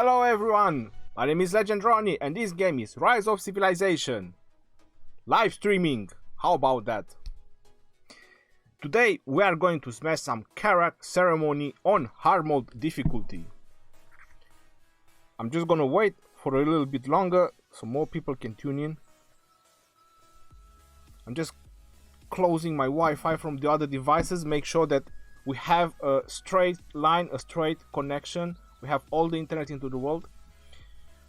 Hello everyone, my name is Legend Ronnie and this game is Rise of Civilization. Live streaming, how about that? Today we are going to smash some Karuak Ceremony on hard mode difficulty. I'm just gonna wait for a little bit longer so more people can tune in. I'm just closing my Wi-Fi from the other devices, make sure that we have a straight line, a straight connection. We have all the internet into the world.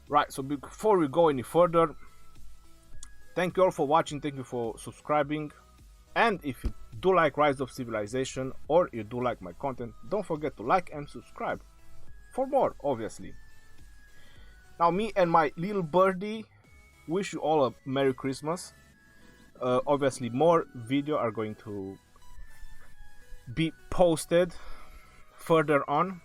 Right, so before we go any further, thank you all for watching, thank you for subscribing. And if you do like Rise of Civilization or you do like my content, don't forget to like and subscribe for more, obviously. Now me and my little birdie wish you all a Merry Christmas. Obviously more videos are going to be posted further on,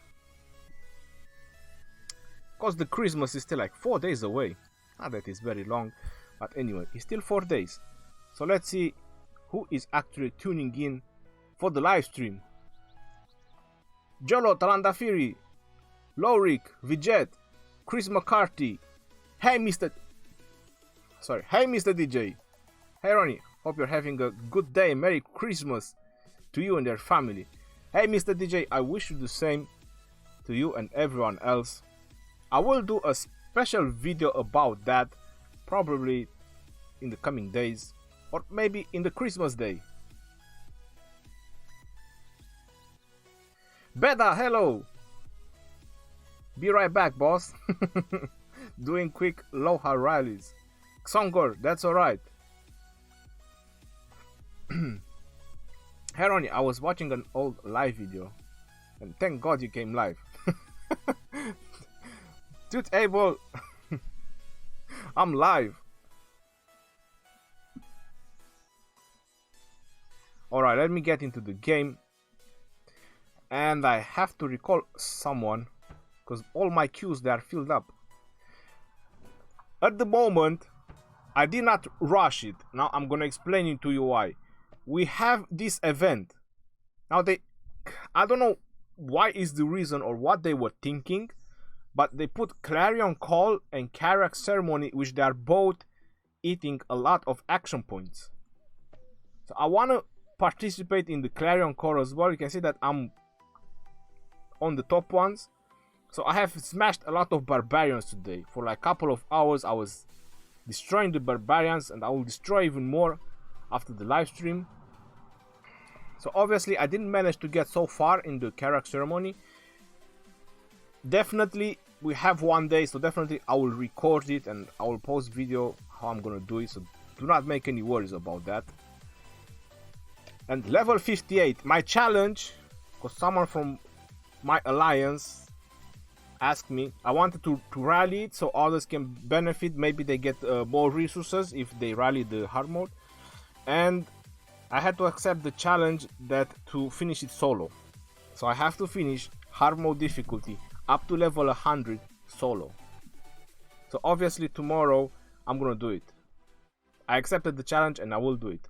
because the Christmas is still like 4 days away. Not that it's very long, but anyway, it's still 4 days. So let's see who is actually tuning in for the live stream. Jolo, Talandafiri, Lorik, Vijet, Chris McCarthy. Hey Mr. DJ. Hey Ronnie, hope you're having a good day. Merry Christmas to you and your family. Hey Mr. DJ, I wish you the same to you and everyone else. I will do a special video about that probably in the coming days or maybe in the Christmas day. Beda, hello. Be right back, boss. Doing quick Loha rallies. Xongor, that's alright. Hey Ronnie, I was watching an old live video and thank God you came live. Dude, Abel, I'm live. Alright, let me get into the game. And I have to recall someone because all my queues, they are filled up. At the moment, I did not rush it. Now I'm gonna explain it to you why. We have this event. Now I don't know why is the reason or what they were thinking, but they put Clarion Call and Karuak Ceremony, which they are both eating a lot of action points. So I want to participate in the Clarion Call as well. You can see that I'm on the top ones. So I have smashed a lot of barbarians today. For like a couple of hours I was destroying the barbarians, and I will destroy even more after the live stream. So obviously I didn't manage to get so far in the Karuak Ceremony. Definitely we have 1 day, so definitely I will record it and I will post video how I'm gonna do it, so do not make any worries about that. And level 58, my challenge, because someone from my alliance asked me, I wanted to rally it so others can benefit. Maybe they get more resources if they rally the hard mode, and I had to accept the challenge that to finish it solo. So I have to finish hard mode difficulty up to level 100 solo. So obviously tomorrow I'm gonna do it. I accepted the challenge and I will do it.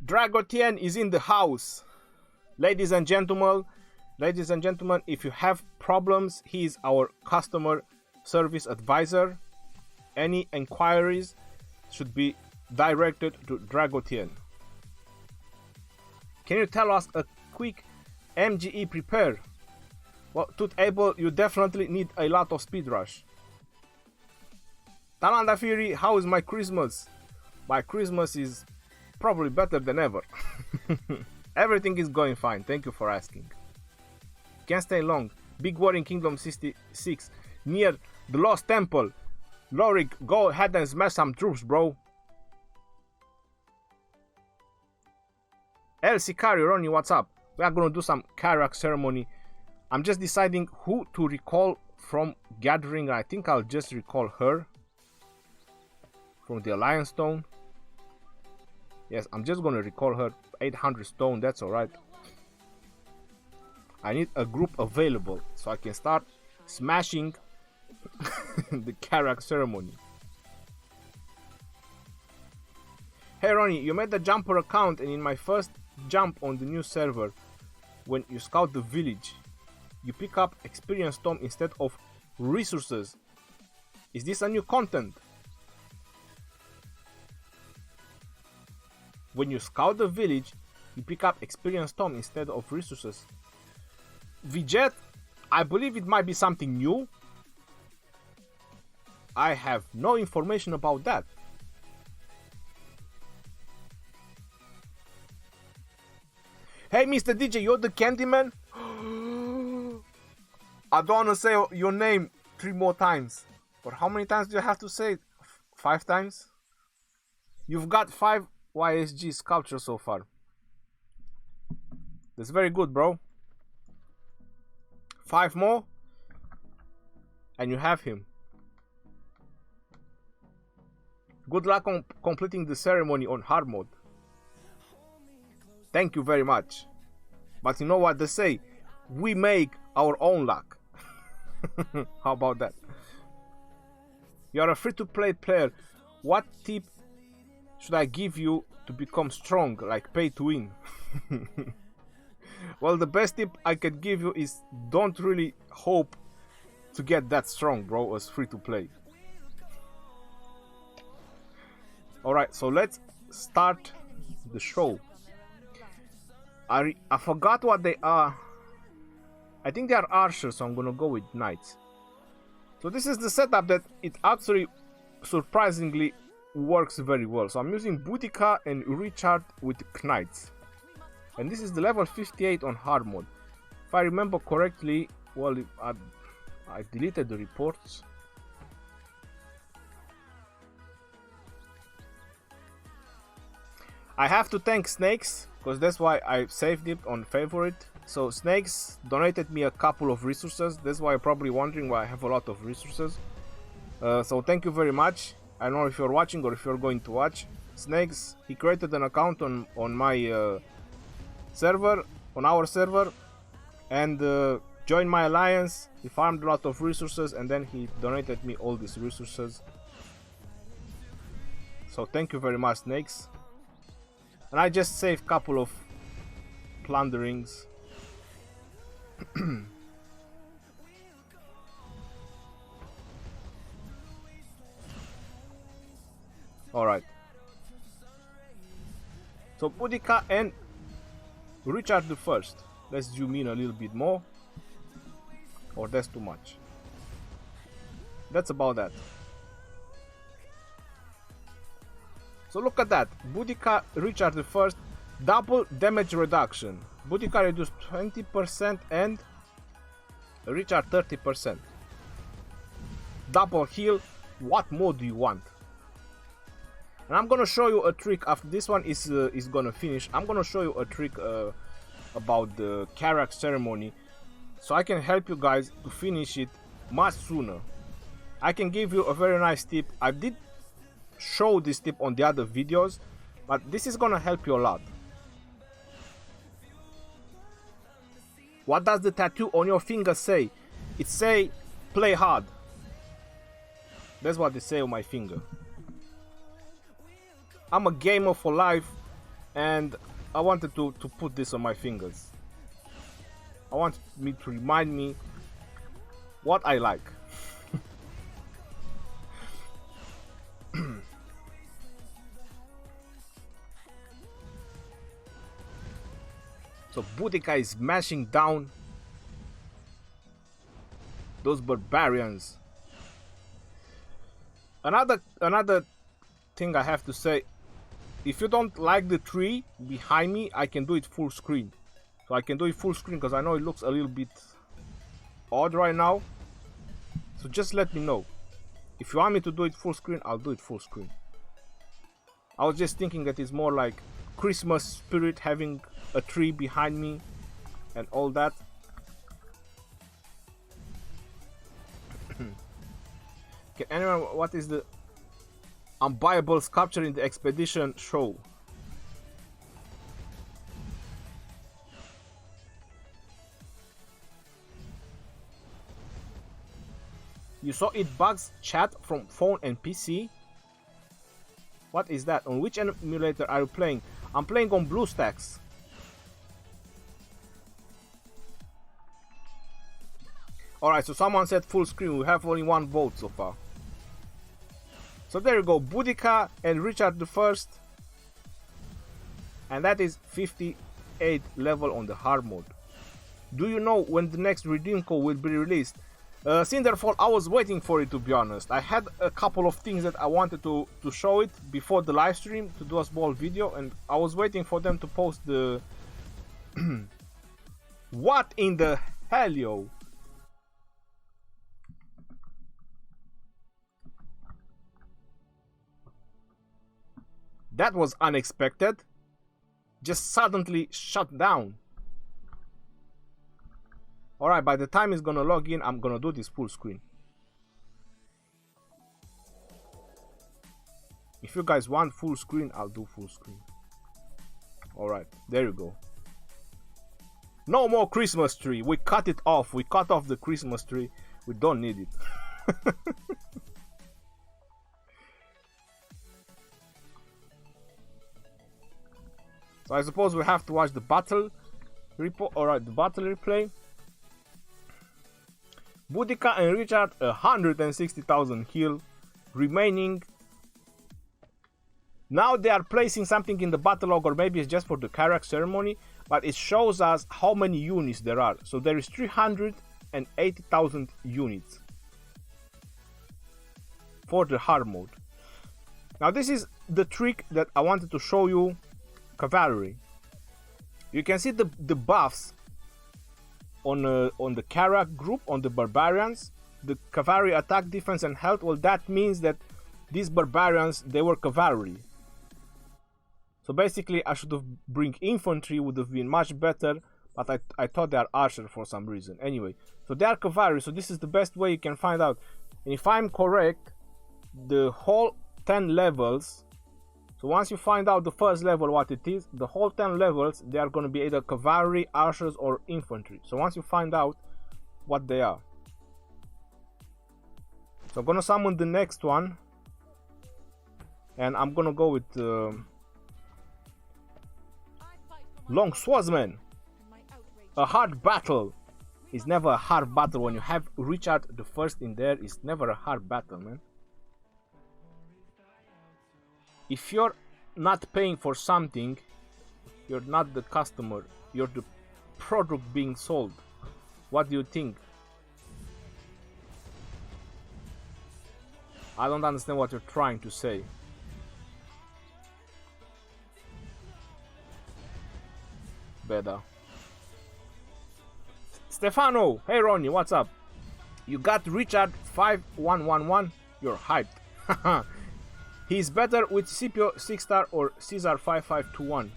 Dragotien is in the house. Ladies and gentlemen, if you have problems, he is our customer service advisor. Any inquiries should be directed to Dragotien. Can you tell us a quick MGE prepare? Well, Able, you definitely need a lot of speed rush. Talanda Fury, how is my Christmas? My Christmas is probably better than ever. Everything is going fine, thank you for asking. Can't stay long. Big war in Kingdom 66 near the Lost Temple. Lorik, go ahead and smash some troops, bro. El Sicario, Ronnie, what's up? We are gonna do some Karuak Ceremony. I'm just deciding who to recall from Gathering. I think I'll just recall her from the Alliance Stone. Yes, I'm just gonna recall her. 800 stone, that's alright. I need a group available so I can start smashing the Karuak Ceremony. Hey Ronnie, you made the jumper account, and in my first jump on the new server, when you scout the village, you pick up experience tome instead of resources. Is this a new content? When you scout the village, you pick up experience tome instead of resources. Vijet, I believe it might be something new. I have no information about that. Hey Mr. DJ, you're the Candyman? I don't want to say your name 3 more times. But how many times do you have to say it? 5 times? You've got 5 YSG sculptures so far. That's very good, bro. 5 more, and you have him. Good luck on completing the ceremony on hard mode. Thank you very much. But you know what they say? We make our own luck. How about that? You're a free-to-play player. What tip should I give you to become strong, like pay to win? Well, the best tip I could give you is don't really hope to get that strong, bro, as free-to-play. Alright, so let's start the show. I forgot what they are. I think they are archers, so I'm gonna go with knights. So this is the setup that it actually surprisingly works very well. So I'm using Boudica and Richard with knights. And this is the level 58 on hard mode. If I remember correctly, well, I deleted the reports. I have to thank Snakes, because that's why I saved it on favorite. So Snakes donated me a couple of resources. That's why you're probably wondering why I have a lot of resources. So thank you very much. I don't know if you're watching or if you're going to watch. Snakes, he created an account on my server, on our server, and joined my alliance. He farmed a lot of resources, and then he donated me all these resources. So thank you very much, Snakes. And I just saved a couple of plunderings. Alright. So Boudica and Richard the First. Let's zoom in a little bit more. Or that's too much. That's about that. So look at that. Boudica, Richard the First, double damage reduction. Boudica reduced 20% and Richard 30%. Double heal. What more do you want? And I'm gonna show you a trick after this one is gonna finish. I'm gonna show you a trick about the Karuak Ceremony, so I can help you guys to finish it much sooner. I can give you a very nice tip. I did show this tip on the other videos, but this is gonna help you a lot. What does the tattoo on your finger say? It say play hard. That's what they say on my finger. I'm a gamer for life, and I wanted to put this on my fingers. I want me to remind me what I like. So Boudica is smashing down those barbarians. Another thing I have to say, if you don't like the tree behind me, I can do it full screen. So I can do it full screen because I know it looks a little bit odd right now. So just let me know. If you want me to do it full screen, I'll do it full screen. I was just thinking that it's more like Christmas spirit, having a tree behind me and all that. Can anyone, what is the unbuyable sculpture in the expedition show? You saw it bugs chat from phone and PC? What is that? On which emulator are you playing? I'm playing on BlueStacks. Alright, so someone said full screen. We have only one vote so far. So there you go. Boudica and Richard the First. And that is 58 level on the hard mode. Do you know when the next redeem code will be released? Cinderfall, I was waiting for it, to be honest. I had a couple of things that I wanted to show it before the live stream, to do a small video, and I was waiting for them to post the... What in the hell, yo? That was unexpected. Just suddenly shut down. Alright, by the time it's gonna log in, I'm gonna do this full screen. If you guys want full screen, I'll do full screen. Alright, there you go. No more Christmas tree. We cut it off. We cut off the Christmas tree. We don't need it. So I suppose we have to watch the battle report. Alright, the battle replay. Boudica and Richard 160,000 heal remaining. Now they are placing something in the battle log, or maybe it's just for the Karuak ceremony, but it shows us how many units there are. So there is 380,000 units for the hard mode. Now this is the trick that I wanted to show you. Cavalry. You can see the buffs on the Karuak group, on the barbarians. The cavalry attack, defense and health. Well, that means that these barbarians, they were cavalry. So basically I should have bring infantry, would have been much better, but I thought they are archer for some reason. Anyway, so they are cavalry, so this is the best way you can find out. And if I'm correct, the whole 10 levels, so once you find out the first level what it is, the whole 10 levels, they are going to be either cavalry, archers or infantry. So once you find out what they are. So I'm going to summon the next one. And I'm going to go with Long Swordsman. A hard battle is never a hard battle. When you have Richard the First in there, it's never a hard battle, man. If you're not paying for something, you're not the customer, you're the product being sold. What do you think? I don't understand what you're trying to say. Better. Stefano, hey Ronnie, what's up? You got Richard 5111, you're hyped. He's better with Scipio 6-star or Caesar 5521.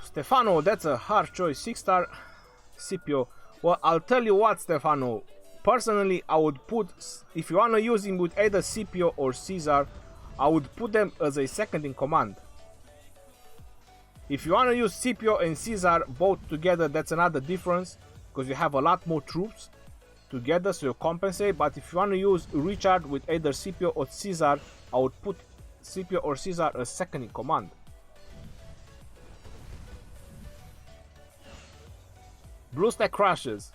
Stefano, that's a hard choice. 6-star Scipio. Well, I'll tell you what, Stefano. Personally, I would put, if you wanna use him with either Scipio or Caesar, I would put them as a second in command. If you wanna use Scipio and Caesar both together, that's another difference, because you have a lot more troops together, so you compensate. But if you want to use Richard with either Scipio or Caesar, I would put Scipio or Caesar as second in command. BlueStack crashes.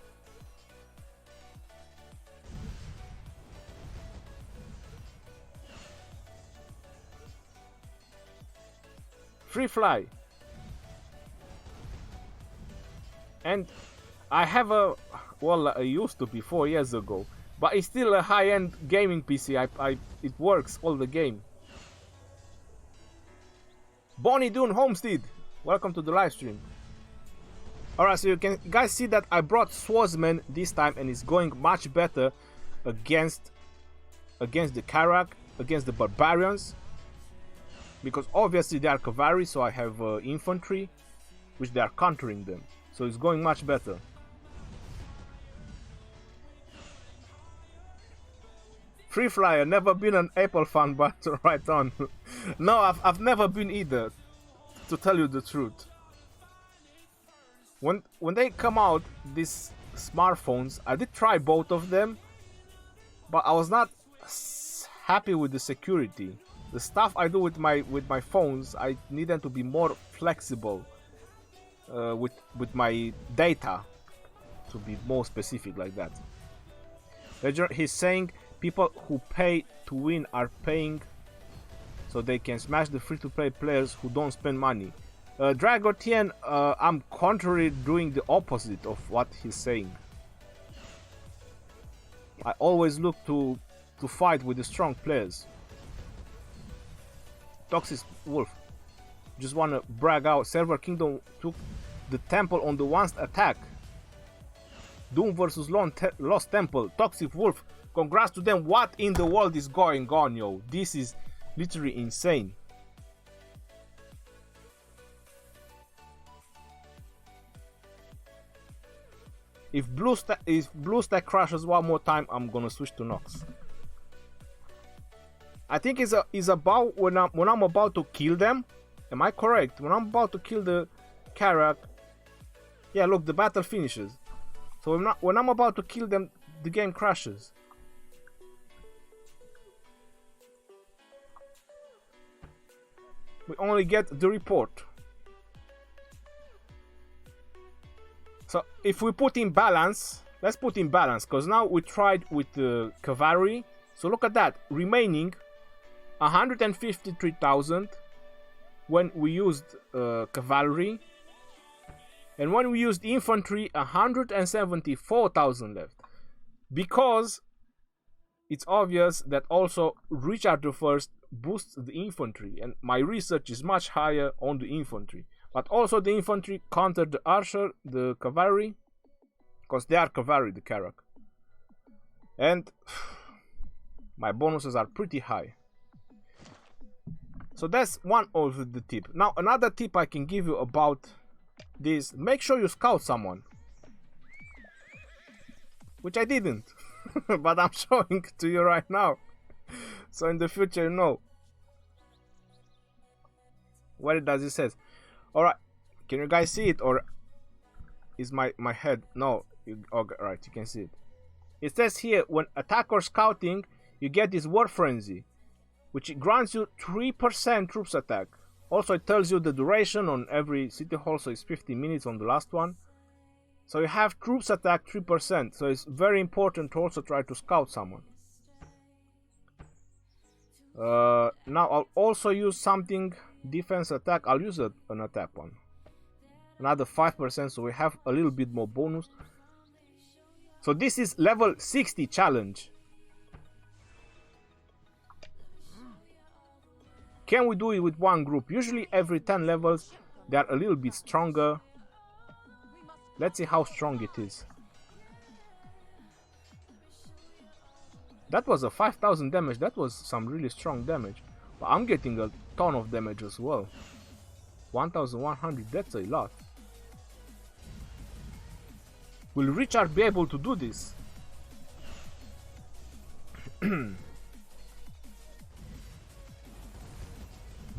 Free fly. And I have a, well, I used to be 4 years ago, but it's still a high-end gaming PC. It works all the game. Bonnie Dune Homestead, welcome to the live stream. Alright, so you can guys see that I brought Swordsman this time, and it's going much better against the Karuak, against the barbarians, because obviously they are cavalry, so I have infantry, which they are countering them. So it's going much better. Free Flyer, never been an Apple fan, but right on. No, I've never been either, to tell you the truth. When they come out, these smartphones, I did try both of them, but I was not happy with the security. the stuff I do with my phones, I need them to be more flexible with my data, to be more specific like that. He's saying people who pay to win are paying so they can smash the free-to-play players who don't spend money. Dragotien, I'm contrary doing the opposite of what he's saying. I always look to fight with the strong players. Toxic Wolf, just wanna brag out. Server Kingdom took the temple on the one attack. Doom versus Lost Temple. Toxic Wolf, congrats to them. What in the world is going on, yo? This is literally insane. If blue stack crashes one more time, I'm gonna switch to Nox. I think it's about when I'm about to kill them. Am I correct? When I'm about to kill the Karuak, yeah, look, the battle finishes. So when I'm about to kill them, the game crashes. We only get the report. So if we put in balance, let's put in balance, because now we tried with the cavalry. So look at that, remaining 153,000 when we used cavalry, and when we used infantry 174,000 left, because it's obvious that also Richard I boosts the infantry, and my research is much higher on the infantry. But also the infantry countered the archer, the cavalry, because they are cavalry, the Karuak. And my bonuses are pretty high. So that's one of the tip. Now another tip I can give you about this: make sure you scout someone. Which I didn't. But I'm showing to you right now. So in the future, you know. Where does it say? Alright, can you guys see it, or is my head? No, okay, right, you can see it. It says here, when attacker scouting, you get this war frenzy, which grants you 3% troops attack. Also, it tells you the duration on every city hall, so it's 15 minutes on the last one. So you have troops attack 3%, so it's very important to also try to scout someone. Now I'll also use something defense attack. I'll use an attack one, another 5%, so we have a little bit more bonus. So this is level 60 challenge. Can we do it with one group? Usually every 10 levels they are a little bit stronger. Let's see how strong it is. That was a 5,000 damage. That was some really strong damage. But I'm getting a ton of damage as well. 1,100, that's a lot. Will Richard be able to do this?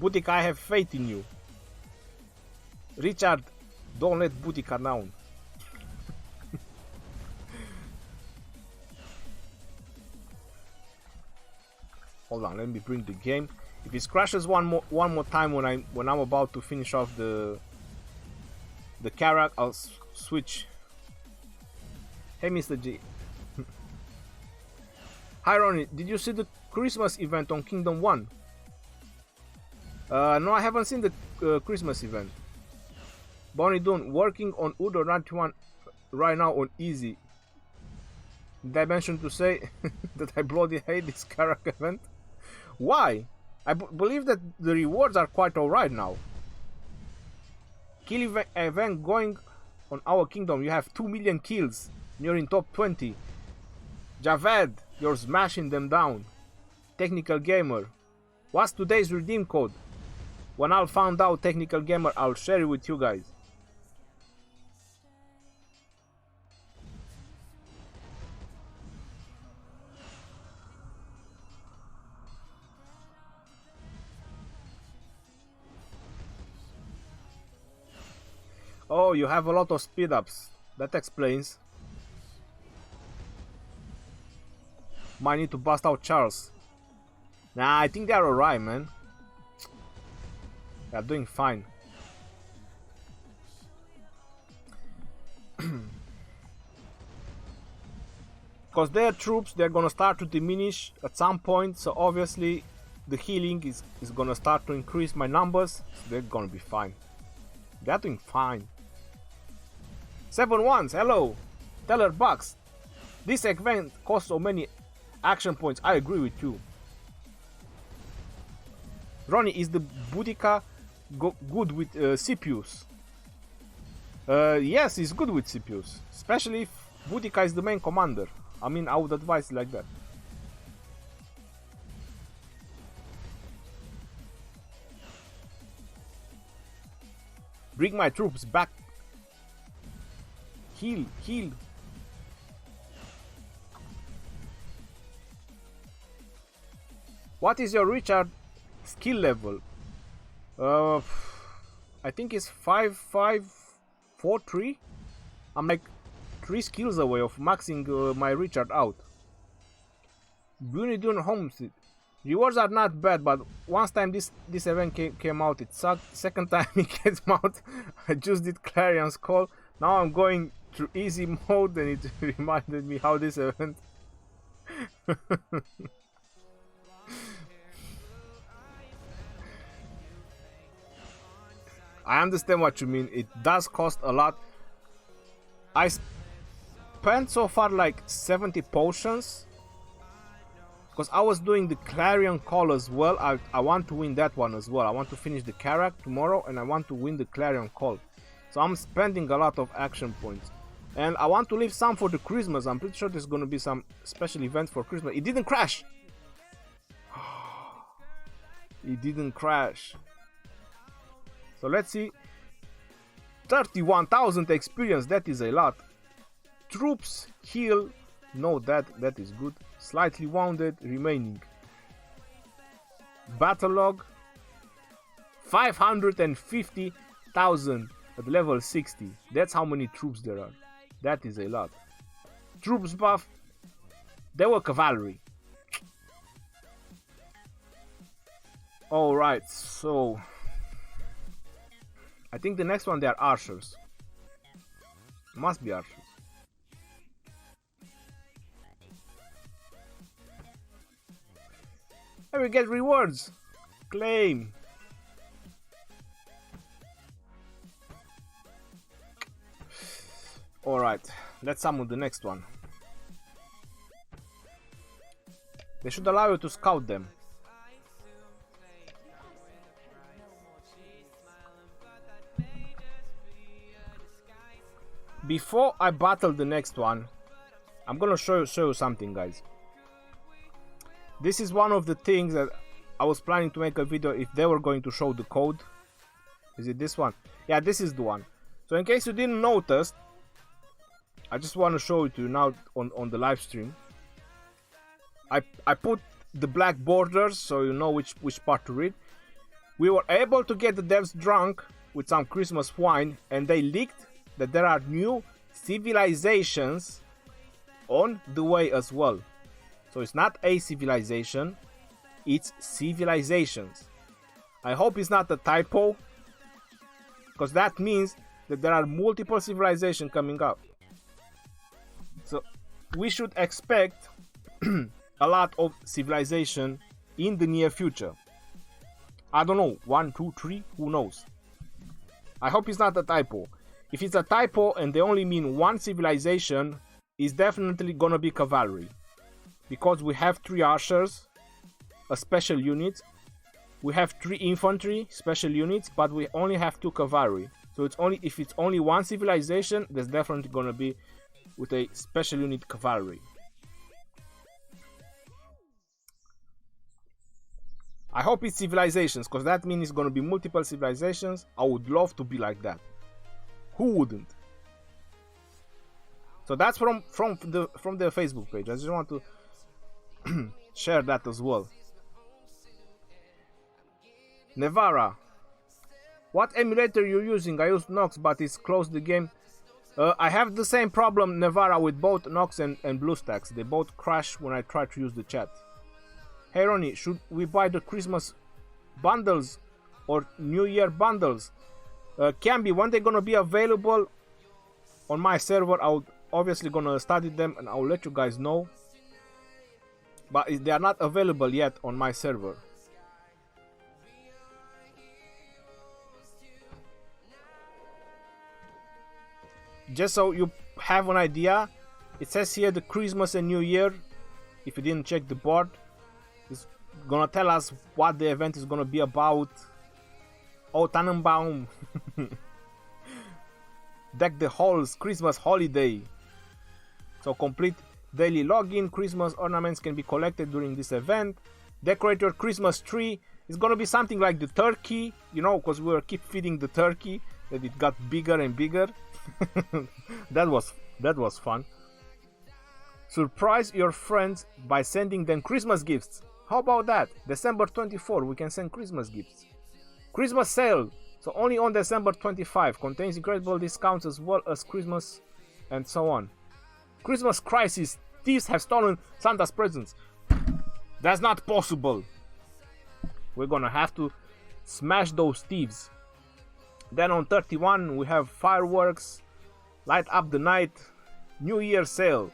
Boutica, I have faith in you. Richard, don't let Boutica down. Hold on, let me bring the game. If it crashes one more time when I'm about to finish off the Karuak, I'll switch. Hey, Mr. G. Hi, Ronnie. Did you see the Christmas event on Kingdom 1? No, I haven't seen the Christmas event. Bonnie Doon, working on Udo 91 right now on easy. Did I mention to say that I bloody hate this Karuak event? Why? I believe that the rewards are quite alright now. Kill event going on our kingdom. You have 2 million kills. You're in top 20. Javed, you're smashing them down. Technical Gamer. What's today's redeem code? When I'll find out, Technical Gamer, I'll share it with you guys. Oh, you have a lot of speed ups. That explains. Might need to bust out Charles. Nah, I think they're alright, man. They're doing fine. Because their troops, they're gonna start to diminish at some point, so obviously the healing is gonna start to increase my numbers, so they're gonna be fine. They're doing fine. 7 ones, hello! Teller Bucks. This event costs so many action points, I agree with you. Ronnie, is the Boudica good with CPUs? Yes, it's good with CPUs, especially if Boudica is the main commander. I mean, I would advise like that. Bring my troops back. Heal, heal. What is your Richard skill level? I think it's 5543. I'm like 3 skills away of maxing my Richard out. Bunidun Homestead. Rewards are not bad, but once time this event came out, it sucked. Second time it came out, I just did Clarion's Call. Now I'm going through easy mode, and it reminded me how this event. I understand what you mean. It does cost a lot. I spent so far like 70 potions. Because I was doing the Clarion Call as well. I want to win that one as well. I want to finish the Karuak tomorrow, and I want to win the Clarion Call. So I'm spending a lot of action points. And I want to leave some for the Christmas. I'm pretty sure there's going to be some special event for Christmas. It didn't crash. It didn't crash. So let's see. 31,000 experience. That is a lot. Troops heal. No, that is good. Slightly wounded remaining. Battle log. 550,000 at level 60. That's how many troops there are. That is a lot. Troops buff. They were cavalry. Alright, so I think the next one they are archers. Must be archers. And we get rewards. Claim. Alright, let's summon the next one. They should allow you to scout them. Before I battle the next one, I'm gonna show you something, guys. This is one of the things that I was planning to make a video if they were going to show the code. Is it this one? Yeah, this is the one. So in case you didn't notice, I just want to show it to you now on the live stream. I put the black borders so you know which part to read. We were able to get the devs drunk with some Christmas wine, and they leaked that there are new civilizations on the way as well. So it's not a civilization, it's civilizations. I hope it's not a typo, because that means that there are multiple civilizations coming up. So we should expect a lot of civilization in the near future. I don't know, 1, 2, 3, who knows? I hope it's not a typo. If it's a typo and they only mean one civilization, it's definitely gonna be cavalry. Because we have 3 archers, a special unit. We have 3 infantry, special units, but we only have 2 cavalry. So if it's only one civilization, there's definitely gonna be with a special unit cavalry. I hope it's civilizations, because that means it's gonna be multiple civilizations. I would love to be like that. Who wouldn't? So that's from the Facebook page. I just want to share that as well. Nevara, what emulator you using? I use Nox, but it's closed the game. I have the same problem, Nevara, with both Nox and BlueStacks. They both crash when I try to use the chat. Hey Ronnie, should we buy the Christmas bundles or New Year bundles? Can be. When they're gonna be available on my server, I'll obviously gonna study them and I'll let you guys know. But they are not available yet on my server. Just so you have an idea, it says here the Christmas and New Year. If you didn't check the board, it's gonna tell us what the event is gonna be about. Oh, Tannenbaum. Deck the halls, Christmas holiday. So complete daily login. Christmas ornaments can be collected during this event. Decorate your Christmas tree. It's gonna be something like the turkey, you know, because we keep feeding the turkey, that it got bigger and bigger. that was fun. Surprise your friends by sending them Christmas gifts. How about that? December 24, we can send Christmas gifts. Christmas sale, so only on December 25, contains incredible discounts as well as Christmas and so on. Christmas crisis, thieves have stolen Santa's presents. That's not possible. We're gonna have to smash those thieves. Then on 31 we have fireworks, light up the night, New Year sale.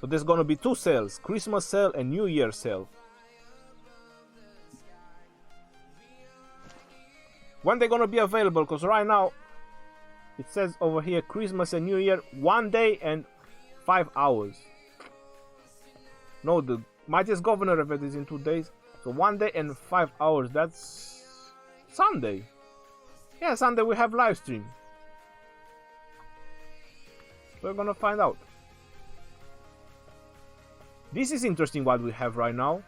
So there's gonna be two sales, Christmas sale and New Year sale. When they're gonna be available, because right now it says over here Christmas and New Year 1 day and 5 hours. No, the Mightiest Governor event is in 2 days. So 1 day and 5 hours, that's Sunday. Yeah, Sunday we have live stream. We're gonna find out. This is interesting what we have right now.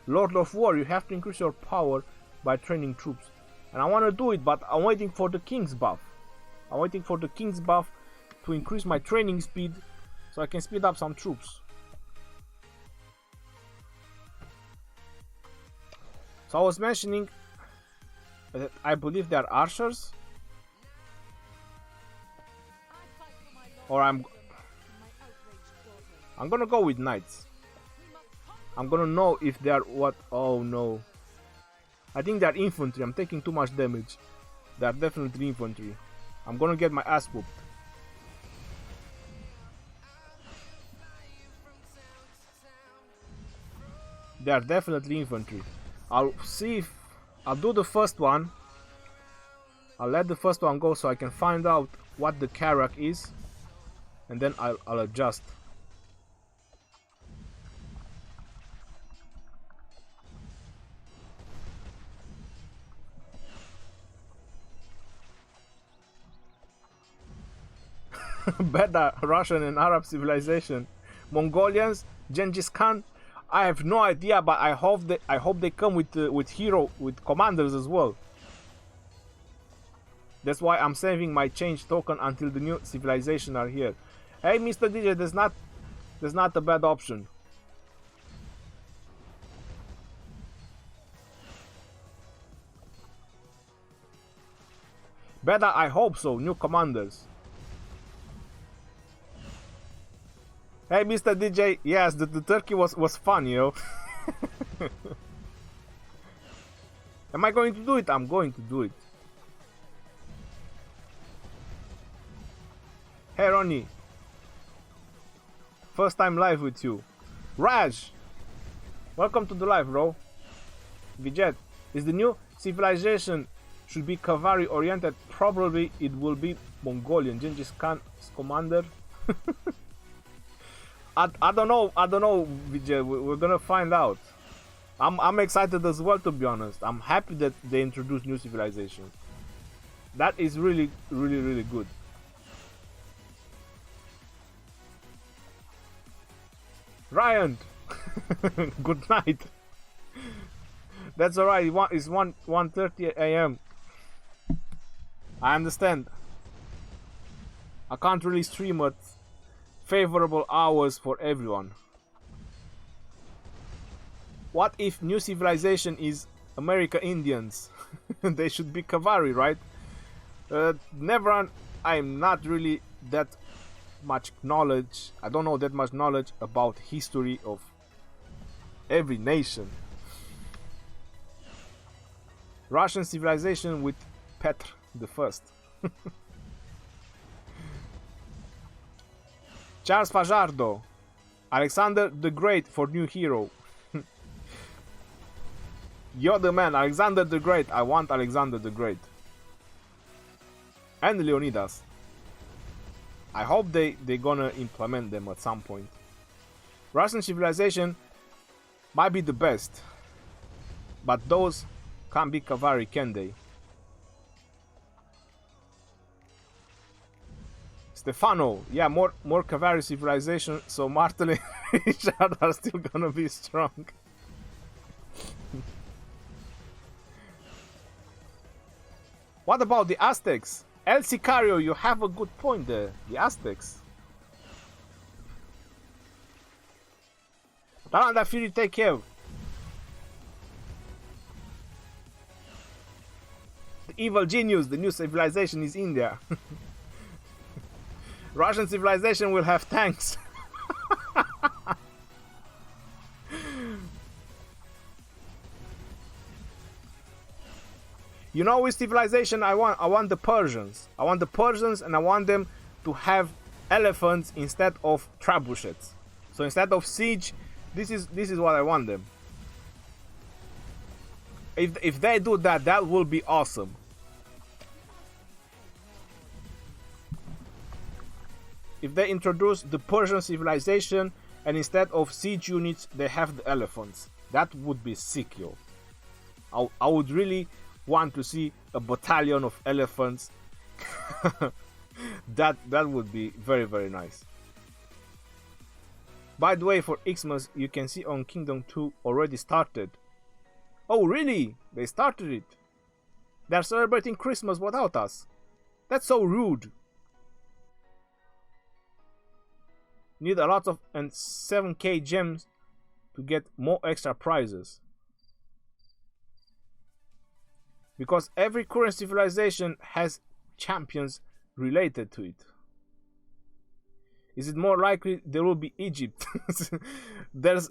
Lord of War, you have to increase your power by training troops. And I want to do it, but I'm waiting for the King's buff. I'm waiting for the King's buff to increase my training speed so I can speed up some troops. So I was mentioning that I believe they are archers. Or I'm gonna go with knights. I'm gonna know if they are what. Oh no. I think they are infantry. I'm taking too much damage. They are definitely infantry. I'm gonna get my ass whooped. They are definitely infantry. I'll see if I'll do the first one. I'll let the first one go so I can find out what the Karuak is, and then I'll adjust. Better Russian and Arab civilization. Mongolians, Genghis Khan. I have no idea, but I hope they come with commanders as well. That's why I'm saving my change token until the new civilization are here. Hey, Mr. DJ, there's not a bad option. Better, I hope so. New commanders. Hey, Mr. DJ, yes, the turkey was fun, you know. Am I going to do it? I'm going to do it. Hey, Ronnie. First time live with you. Raj, welcome to the live, bro. Vijet, is the new civilization should be cavalry oriented? Probably it will be Mongolian. Genghis Khan's commander. I don't know, Vijay. We're gonna find out. I'm excited as well, to be honest. I'm happy that they introduced new civilizations. That is really good. Ryan, good night. That's alright. It's 1:30 a.m. I understand. I can't really stream at favorable hours for everyone. What if new civilization is America Indians? They should be cavalry, right? I'm not really that much knowledge. I don't know that much knowledge about history of every nation. Russian civilization with Petr the First. Charles Fajardo. Alexander the Great for new hero. You're the man, Alexander the Great. I want Alexander the Great. And Leonidas. I hope they're gonna implement them at some point. Russian civilization might be the best, but those can't be cavalry, can they? Stefano, yeah, more cavalry civilization, so Martel and Richard are still gonna be strong. What about the Aztecs? El Sicario, you have a good point there. The Aztecs. Talanda Fury, take care. The evil genius, the new civilization is India. Russian civilization will have tanks. You know which civilization I want? I want the Persians. I want the Persians, and I want them to have elephants instead of trebuchets. So instead of siege, this is what I want them. If they do that, that will be awesome. If they introduce the Persian civilization and instead of siege units they have the elephants, that would be sick, yo. I would really want to see a battalion of elephants. that would be very, very nice. By the way, for Xmas you can see on Kingdom 2 already started. Oh really? They started it. They're celebrating Christmas without us. That's so rude. Need a lot of and 7k gems to get more extra prizes. Because every current civilization has champions related to it. Is it more likely there will be Egypt? That's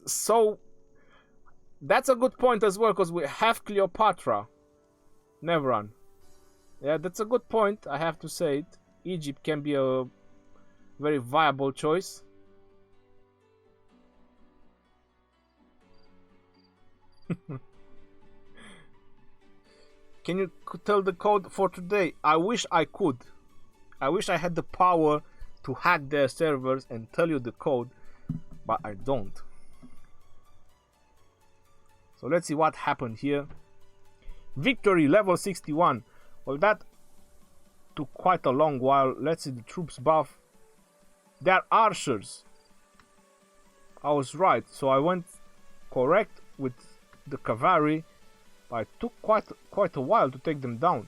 a good point as well, because we have Cleopatra. Nevran. Yeah, that's a good point, I have to say it. Egypt can be a very viable choice. Can you tell the code for today? I wish I could. I wish I had the power to hack their servers and tell you the code, but I don't. So let's see what happened here. Victory, level 61. Well, that took quite a long while. Let's see the troops buff. They are archers. I was right, so I went correct with the cavalry, but it took quite a while to take them down.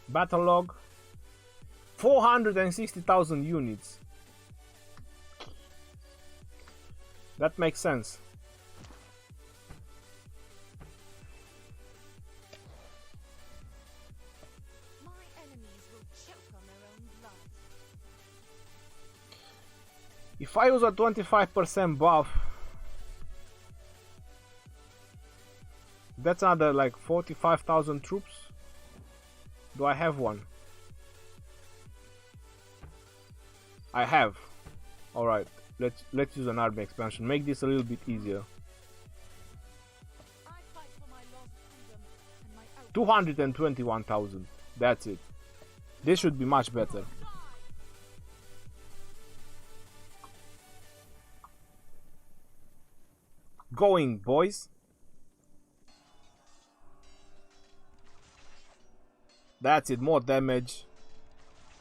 Battle log. 460,000 units. That makes sense. My enemies will choke on their own blood. If I use a 25% buff, that's another like 45,000 troops. Do I have one? I have. Alright, let's use an army expansion. Make this a little bit easier. I fight for my lost freedom and my own 221,000. That's it. This should be much better. Going, boys. That's it, more damage.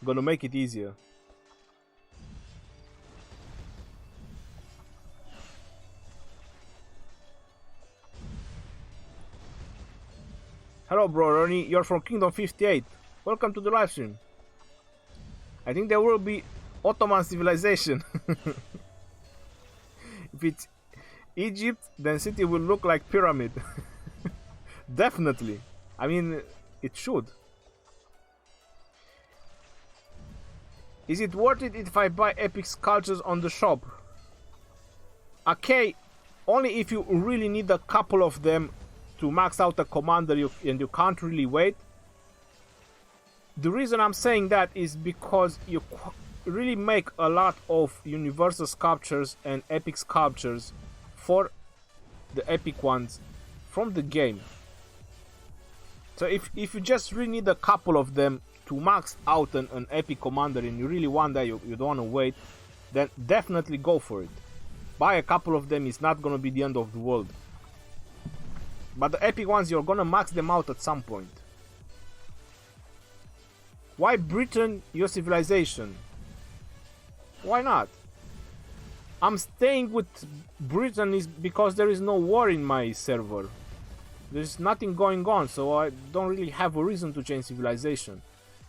Gonna make it easier. Hello bro, Ronnie, you're from Kingdom 58. Welcome to the live stream. I think there will be Ottoman civilization. If it's Egypt, then city will look like pyramid. Definitely. I mean, it should. Is it worth it if I buy epic sculptures on the shop? Okay, only if you really need a couple of them to max out a commander and you can't really wait. The reason I'm saying that is because you really make a lot of universal sculptures and epic sculptures for the epic ones from the game. So if you just really need a couple of them to max out an epic commander and you really want that, you don't want to wait, then definitely go for it. Buy a couple of them, it's not gonna be the end of the world. But the epic ones, you're gonna max them out at some point. Why Britain, your civilization? Why not? I'm staying with Britain is because there is no war in my server. There's nothing going on, so I don't really have a reason to change civilization.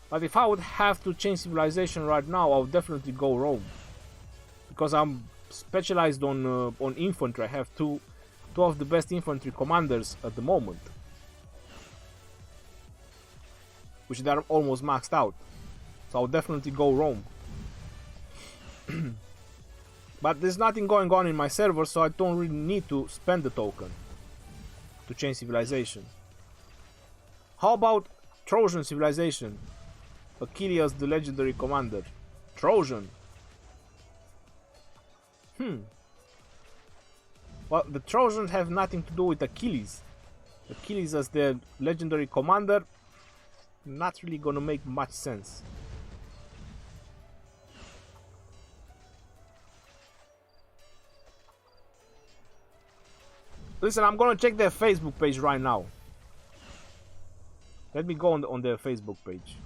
But if I would have to change civilization right now, I would definitely go Rome. Because I'm specialized on infantry. I have two of the best infantry commanders at the moment, which they are almost maxed out. So I'll definitely go Rome. But there's nothing going on in my server, so I don't really need to spend the token to change civilization. How about Trojan civilization? Achilles, the legendary commander. Trojan. Well, the Trojans have nothing to do with Achilles. Achilles as their legendary commander, not really gonna make much sense. Listen, I'm gonna check their Facebook page right now. Let me go on their Facebook page.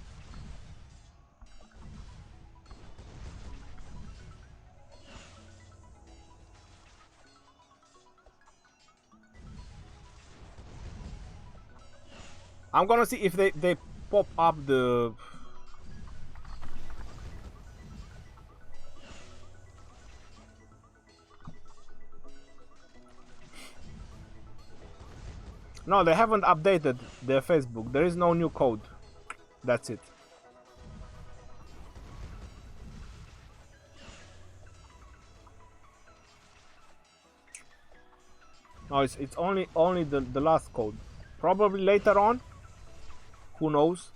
I'm gonna see if they pop up the... No, they haven't updated their Facebook. There is no new code. That's it. No, it's only the last code. Probably later on. Who knows?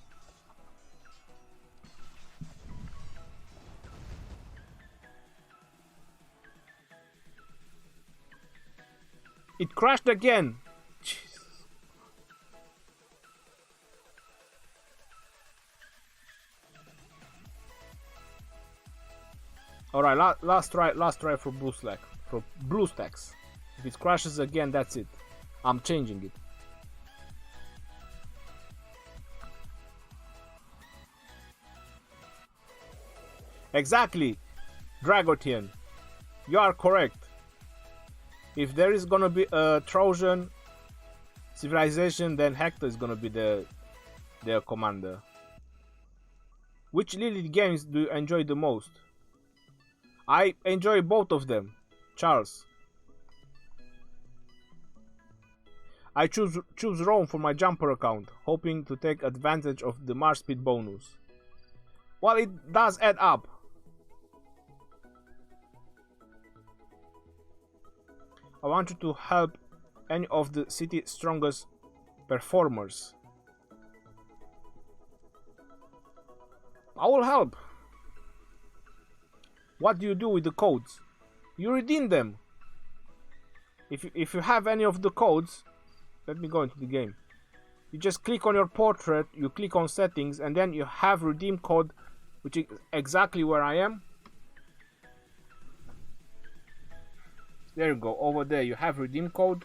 It crashed again. Jesus. All right, last try for BlueStacks. If it crashes again, that's it. I'm changing it. Exactly, Dragotian. You are correct. If there is gonna be a Trojan civilization, then Hector is gonna be their commander. Which Lilith games do you enjoy the most? I enjoy both of them, Charles. I choose Rome for my jumper account, hoping to take advantage of the march speed bonus. Well, it does add up. I want you to help any of the city's strongest performers. I will help. What do you do with the codes? You redeem them. If you have any of the codes, let me go into the game. You just click on your portrait, you click on settings, and then you have redeem code, which is exactly where I am. There you go, over there you have redeem code.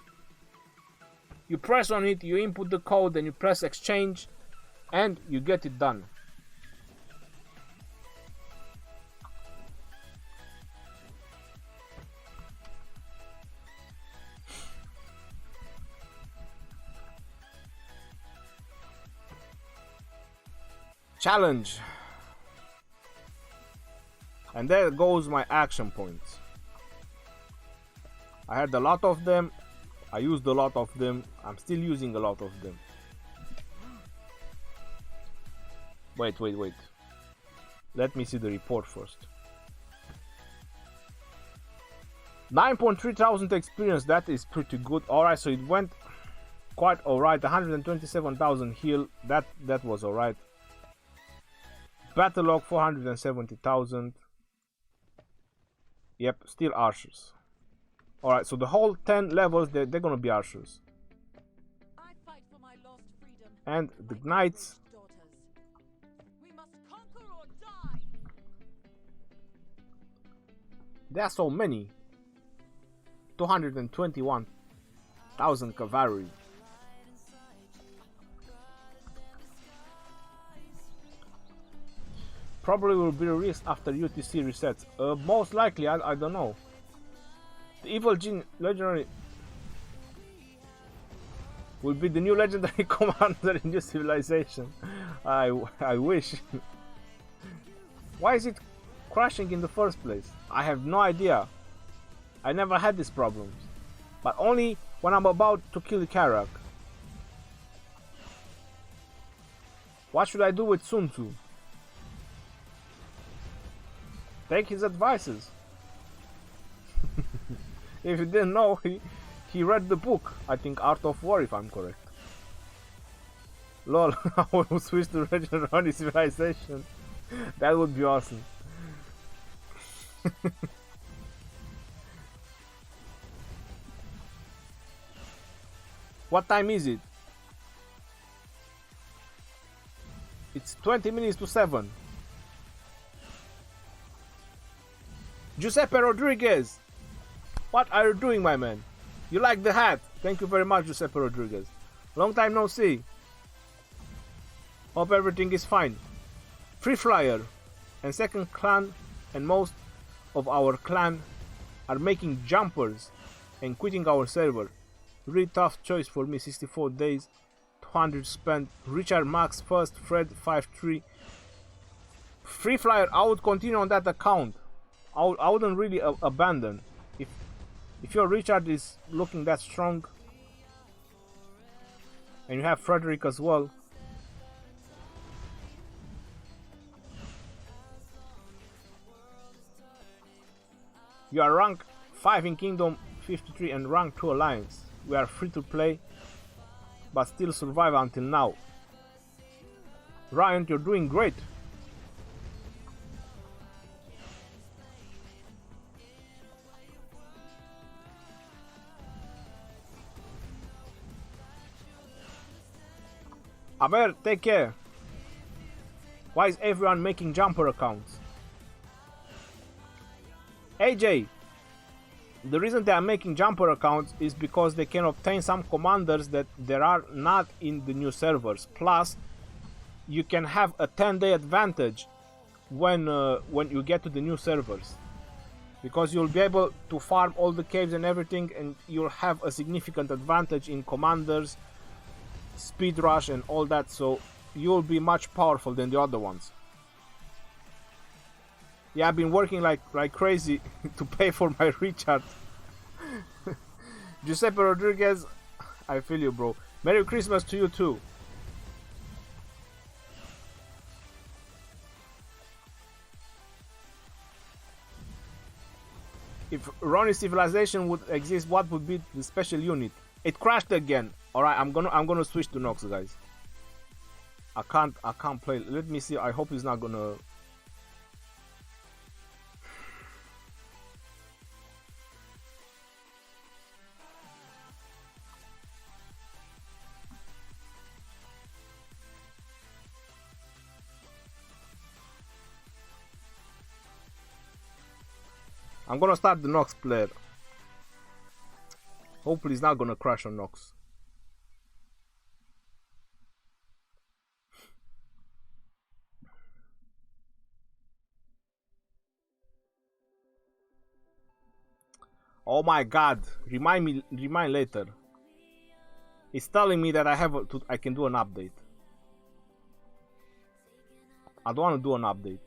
You press on it, you input the code, then you press exchange, and you get it done. Challenge. And there goes my action points. I had a lot of them. I used a lot of them. I'm still using a lot of them. Wait. Let me see the report first. 9.3 thousand experience, that is pretty good. Alright, so it went quite alright. 127,000 heal, that was alright. Battle log 470,000. Yep, still archers. Alright, so the whole 10 levels, they're gonna be archers. I fight for my lost freedom. And the knights. We must conquer or die. There are so many. 221,000 cavalry. Probably will be released after UTC resets. Most likely, I don't know. The Evil Gene Legendary will be the new legendary commander in New Civilization. I wish. Why is it crashing in the first place? I have no idea. I never had these problems. But only when I'm about to kill the Karuak. What should I do with Sun Tzu? Take his advices. If you didn't know, he read the book. I think Art of War, if I'm correct. Lol, I will switch to Regional Civilization. That would be awesome. What time is it? It's 20 minutes to 7. Giuseppe Rodriguez! What are you doing, my man? You like the hat? Thank you very much, Giuseppe Rodriguez. Long time no see. Hope everything is fine. Free Flyer and second clan and most of our clan are making jumpers and quitting our server. Really tough choice for me. 64 days, 200 spent. Richard Max first, Fred 5-3. Free Flyer, I would continue on that account. I wouldn't really abandon. If your Richard is looking that strong, and you have Frederick as well, you are rank 5 in Kingdom 53 and rank 2 Alliance. We are free to play, but still survive until now. Ryan, you're doing great. Aber, take care. Why is everyone making jumper accounts? AJ, the reason they are making jumper accounts is because they can obtain some commanders that there are not in the new servers. Plus, you can have a 10-day advantage when you get to the new servers, because you'll be able to farm all the caves and everything, and you'll have a significant advantage in commanders, speed rush and all that, so you'll be much powerful than the other ones. Yeah, I've been working like crazy to pay for my recharge. Giuseppe Rodriguez, I feel you, bro. Merry Christmas to you too. If Ronnie Civilization would exist, what would be the special unit? It crashed again. Alright, I'm gonna switch to Nox, guys. I can't play. Let me see. I hope he's not gonna. I'm gonna start the Nox player. Hopefully he's not gonna crash on Nox. Oh my god, remind later. It's telling me that I can do an update. I don't want to do an update.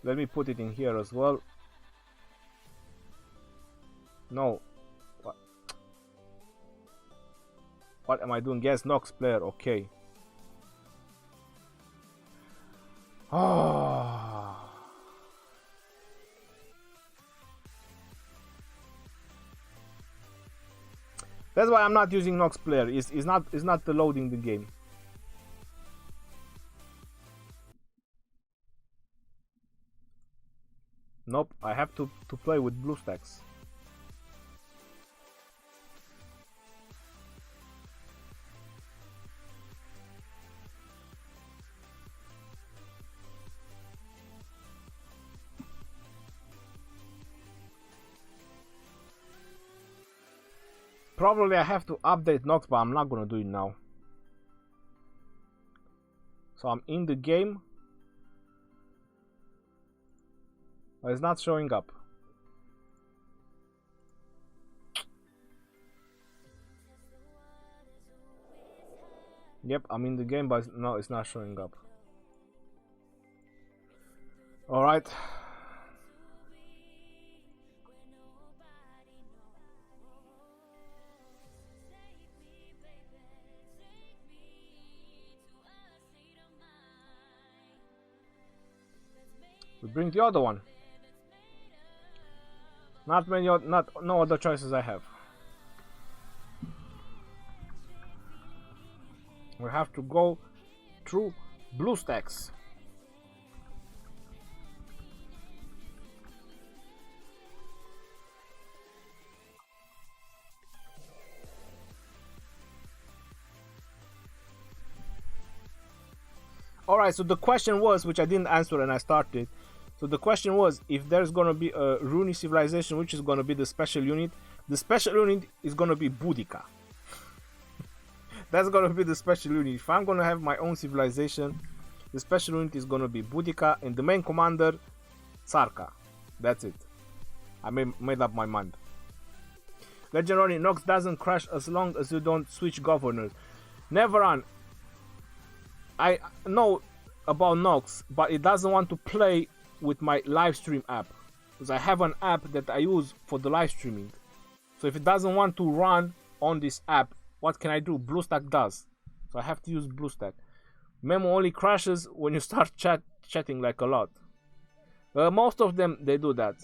Let me put it in here as well. No. What am I doing? Yes, Nox player. Okay. Oh. That's why I'm not using Nox player. It's not loading the game. Nope, I have to play with BlueStacks. Probably I have to update Nox, but I'm not gonna do it now. So I'm in the game, but it's not showing up. Yep, I'm in the game, but no, it's not showing up. All right. We bring the other one. No other choices I have. We have to go through BlueStacks. Alright, so the question was, which I didn't answer and I started. So the question was, if there's gonna be a Runi civilization, which is gonna be the special unit? The special unit is gonna be Boudica. That's gonna be the special unit. If I'm gonna have my own civilization, the special unit is gonna be Boudica and the main commander, Sarka. That's it. I made up my mind. Legendary Nox doesn't crash as long as you don't switch governors. Never run. I know about Nox, but it doesn't want to play with my live stream app, because I have an app that I use for the live streaming. So if it doesn't want to run on this app, what can I do? BlueStack does. So I have to use BlueStack. Memo only crashes when you start chatting like a lot. Most of them, they do that.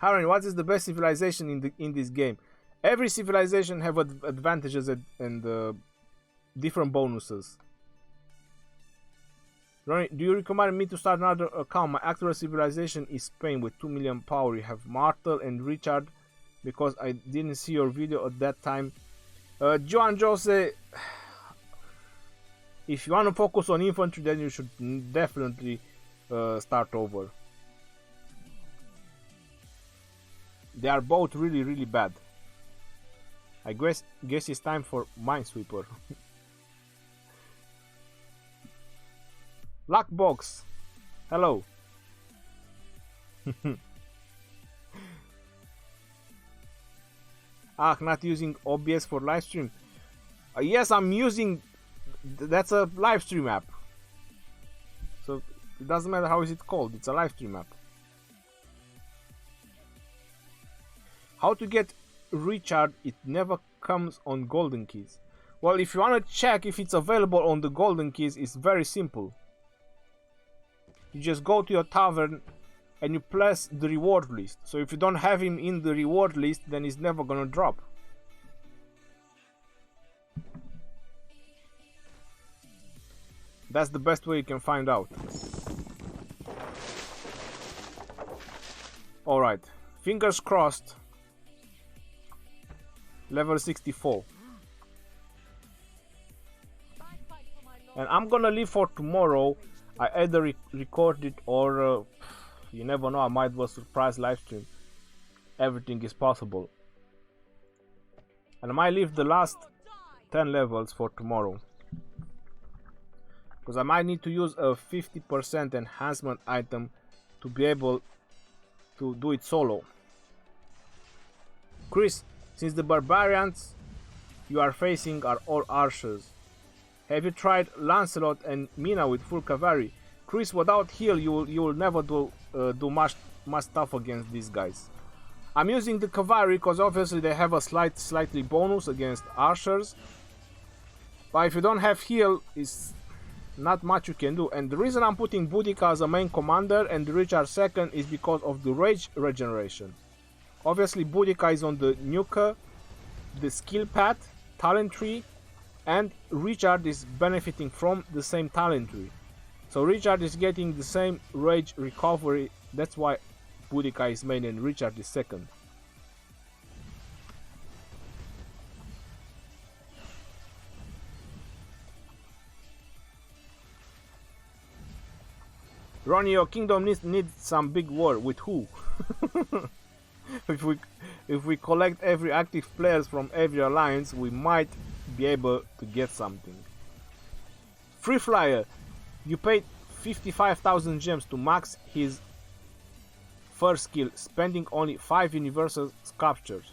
Harren, what is the best civilization in this game? Every civilization have advantages and different bonuses. Ronnie, do you recommend me to start another account? My actual civilization is Spain with 2 million power. You have Martel and Richard, because I didn't see your video at that time. Joan Jose, if you want to focus on infantry, then you should definitely start over. They are both really, really bad. I guess it's time for Minesweeper. Lockbox, hello. Not using OBS for live stream. Yes, I'm using. That's a live stream app. So it doesn't matter how is it called. It's a live stream app. How to get Richard? It never comes on golden keys. Well, if you want to check if it's available on the golden keys, it's very simple. You just go to your tavern and you press the reward list. So if you don't have him in the reward list, then he's never gonna drop. That's the best way you can find out. Alright, fingers crossed. Level 64. And I'm gonna leave for tomorrow. I either record it or you never know, I might do a surprise live stream. Everything is possible. And I might leave the last 10 levels for tomorrow, because I might need to use a 50% enhancement item to be able to do it solo. Chris, since the barbarians you are facing are all archers, have you tried Lancelot and Mina with full cavalry? Chris, without heal, you will never do much stuff against these guys. I'm using the cavalry because obviously they have a slightly bonus against archers. But if you don't have heal, it's not much you can do. And the reason I'm putting Boudica as a main commander and Richard second is because of the rage regeneration. Obviously Boudica is on the nuka, the skill path, talent tree, and Richard is benefiting from the same talent tree. So Richard is getting the same rage recovery. That's why Boudica is main and Richard is second. Ronnie, your kingdom needs some big war. With who? If we collect every active players from every alliance, we might be able to get something. Free Flyer, you paid 55,000 gems to max his first skill, spending only 5 universal sculptures.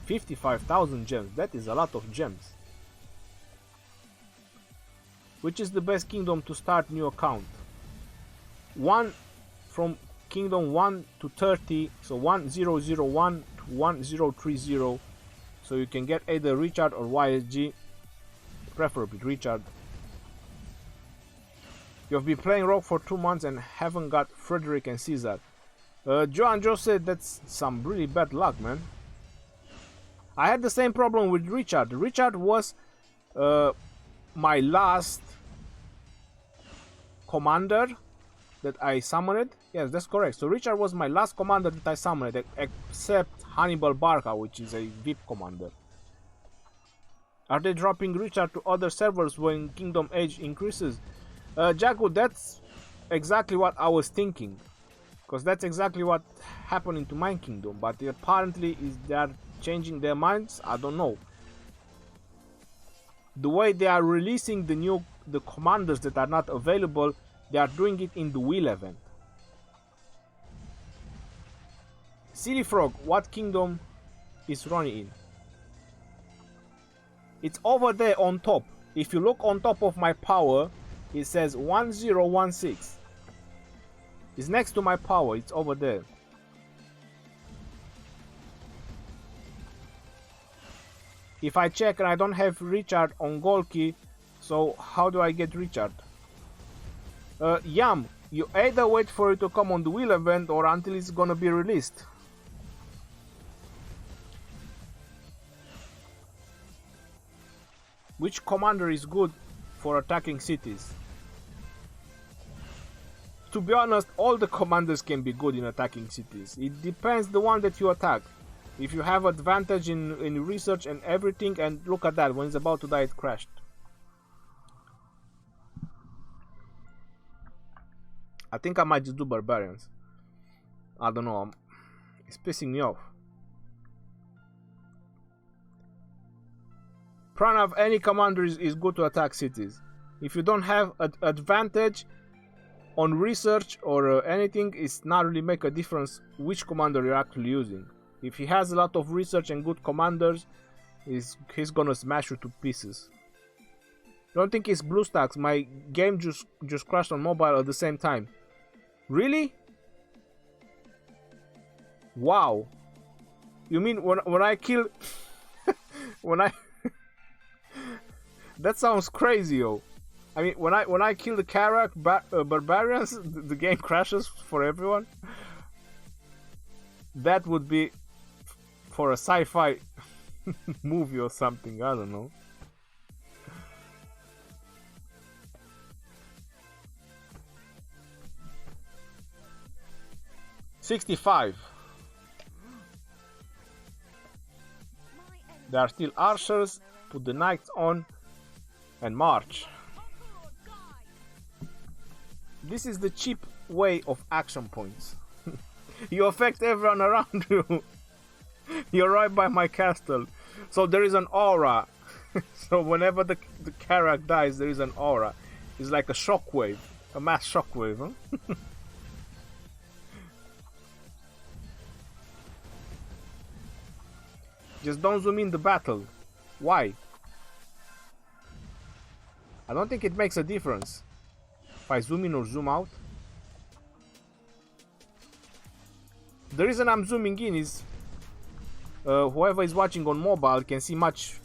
55,000 gems, that is a lot of gems. Which is the best kingdom to start new account? One from kingdom 1 to 30, so 1001 to 1030, so you can get either Richard or YSG, preferably Richard. You've been playing Rogue for 2 months and haven't got Frederick and Caesar. Joe said that's some really bad luck, man. I had the same problem with Richard. Richard was my last commander that I summoned. Yes, that's correct. So Richard was my last commander that I summoned, except Hannibal Barca, which is a VIP commander. Are they dropping Richard to other servers when Kingdom Age increases? Jagu, that's exactly what I was thinking, because that's exactly what happened into my kingdom. But apparently, is they are changing their minds? I don't know. The way they are releasing the commanders that are not available, they are doing it in the wheel event. Silly Frog, what kingdom is Ronnie in? It's over there on top. If you look on top of my power, it says 1016. It's next to my power, it's over there. If I check and I don't have Richard on Golki, so how do I get Richard? Yam, you either wait for it to come on the wheel event or until it's gonna be released. Which commander is good for attacking cities? To be honest, all the commanders can be good in attacking cities. It depends the one that you attack. If you have advantage in research and everything, and look at that, when it's about to die it crashed. I think I might just do barbarians. I don't know, it's pissing me off. Pranav, any commander is good to attack cities. If you don't have advantage on research or anything, it's not really make a difference which commander you're actually using. If he has a lot of research and good commanders, he's gonna smash you to pieces. Don't think it's BlueStacks. My game just crashed on mobile at the same time. Really? Wow. You mean when I kill when I that sounds crazy, yo. I mean, when I kill the Karuak barbarians, the game crashes for everyone. That would be for a sci-fi movie or something. I don't know. $65. There are still archers. Put the knights on and march. This is the cheap way of action points. You affect everyone around you. You're right by my castle. So there is an aura. So whenever the Karuak dies, there is an aura. It's like a shockwave. A mass shockwave, huh? Just don't zoom in the battle. Why? I don't think it makes a difference. If I zoom in or zoom out. The reason I'm zooming in is whoever is watching on mobile can see much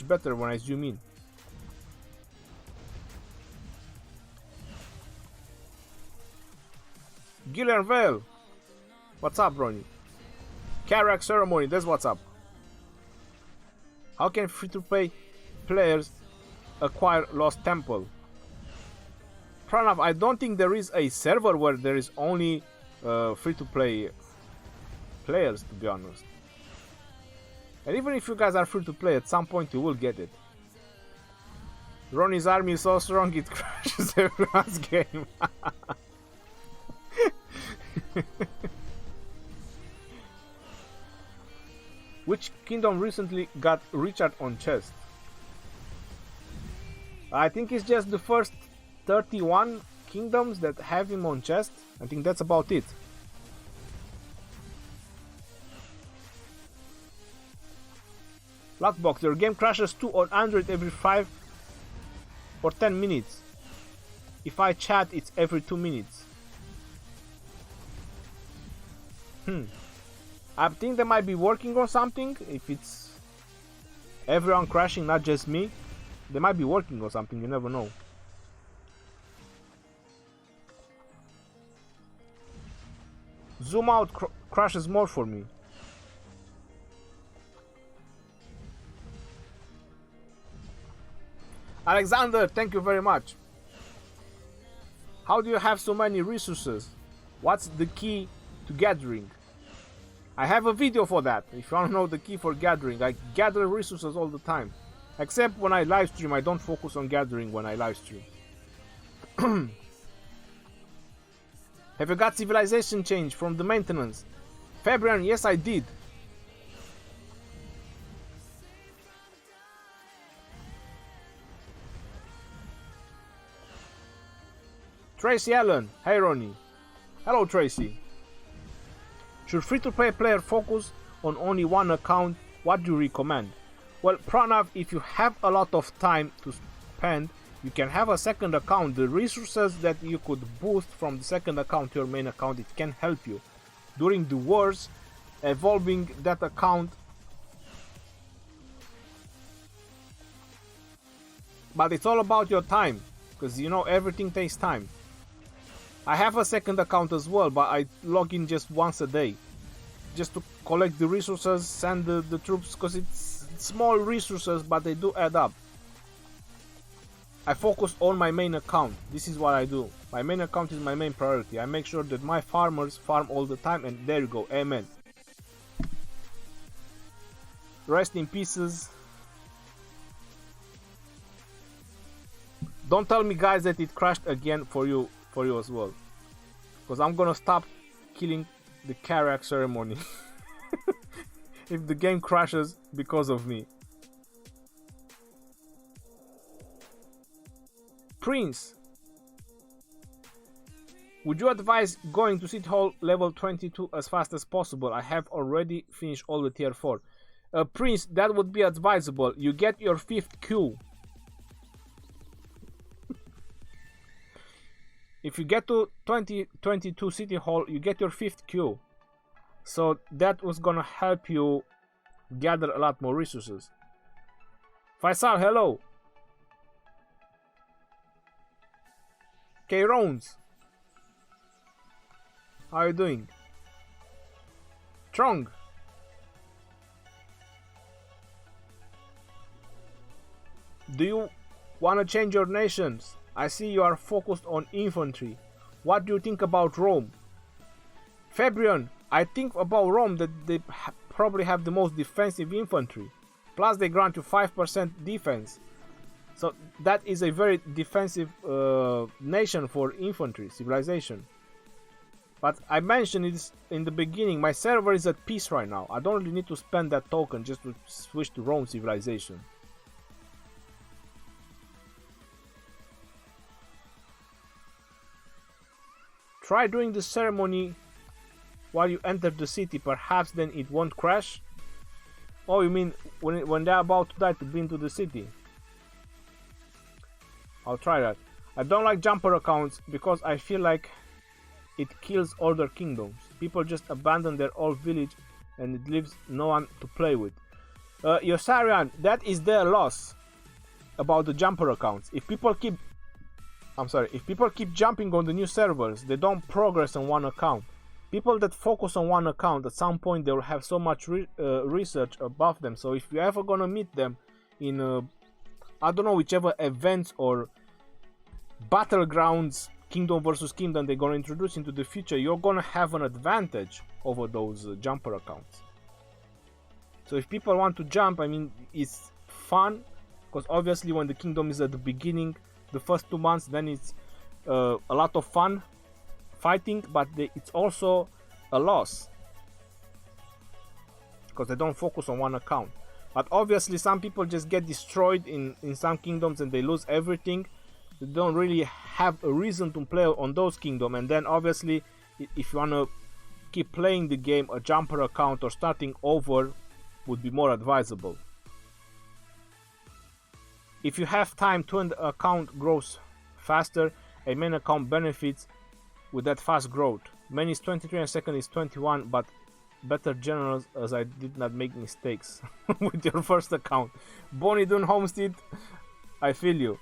better when I zoom in. Gillian Vale, what's up, Ronnie? Karuak Ceremony, that's what's up. How can free-to-play players acquire Lost Temple? Pranav, I don't think there is a server where there is only free-to-play players, to be honest. And even if you guys are free-to-play, at some point you will get it. Ronnie's army is so strong it crashes everyone's game. Which kingdom recently got Richard on chest? I think it's just the first 31 kingdoms that have him on chest. I think that's about it. Lockbox, your game crashes 2 or 100 every 5 or 10 minutes. If I chat, it's every 2 minutes. I think they might be working on something. If it's everyone crashing, not just me, they might be working on something, you never know. Zoom out crashes more for me. Alexander, thank you very much. How do you have so many resources? What's the key to gathering? I have a video for that. If you want to know the key for gathering, I gather resources all the time. Except when I live stream, I don't focus on gathering when I live stream. Have you got civilization change from the maintenance? Fabian, yes I did. Tracy Allen, hey Ronnie. Hello Tracy. Should free-to-play player focus on only one account? What do you recommend? Well, Pranav, if you have a lot of time to spend, you can have a second account. The resources that you could boost from the second account to your main account, it can help you. During the wars, evolving that account. But it's all about your time, because you know everything takes time. I have a second account as well, but I log in just once a day. Just to collect the resources, send the troops, because it's small resources, but they do add up. I focus on my main account. This is what I do. My main account is my main priority. I make sure that my farmers farm all the time, and there you go. Amen. Rest in pieces. Don't tell me, guys, that it crashed again for you as well, because I'm gonna stop killing the Karuak Ceremony if the game crashes because of me. Prince, would you advise going to City Hall level 22 as fast as possible? I have already finished all the tier 4. Prince, that would be advisable. You get your 5th Q. If you get to 2022 City Hall, you get your 5th Q. So that was gonna help you gather a lot more resources. Faisal, hello. K-Rones, how are you doing? Trong. Do you want to change your nations? I see you are focused on infantry. What do you think about Rome? Fabian, I think about Rome that they probably have the most defensive infantry. Plus they grant you 5% defense. So that is a very defensive nation for infantry, civilization. But I mentioned it in the beginning, my server is at peace right now. I don't really need to spend that token just to switch to Rome civilization. Try doing the ceremony while you enter the city, perhaps then it won't crash. Oh, you mean when they're about to die to be into the city? I'll try that. I don't like jumper accounts because I feel like it kills older kingdoms. People just abandon their old village and it leaves no one to play with. Yosarian, that is their loss about the jumper accounts. If people keep jumping on the new servers, they don't progress on one account. People that focus on one account, at some point they will have so much research above them. So if you're ever gonna meet them in I don't know, whichever events or battlegrounds, kingdom versus kingdom, they're gonna introduce into the future, you're gonna have an advantage over those jumper accounts. So if people want to jump, I mean, it's fun, because obviously when the kingdom is at the beginning, the first 2 months, then it's a lot of fun fighting, but it's also a loss because they don't focus on one account. But obviously some people just get destroyed in some kingdoms and they lose everything. They don't really have a reason to play on those kingdoms, and then obviously if you want to keep playing the game, a jumper account or starting over would be more advisable. If you have time to an account grows faster, a main account benefits with that fast growth. Main is 23 and second is 21, but better generals as I did not make mistakes with your first account. Bonnie Dun Homestead, I feel you.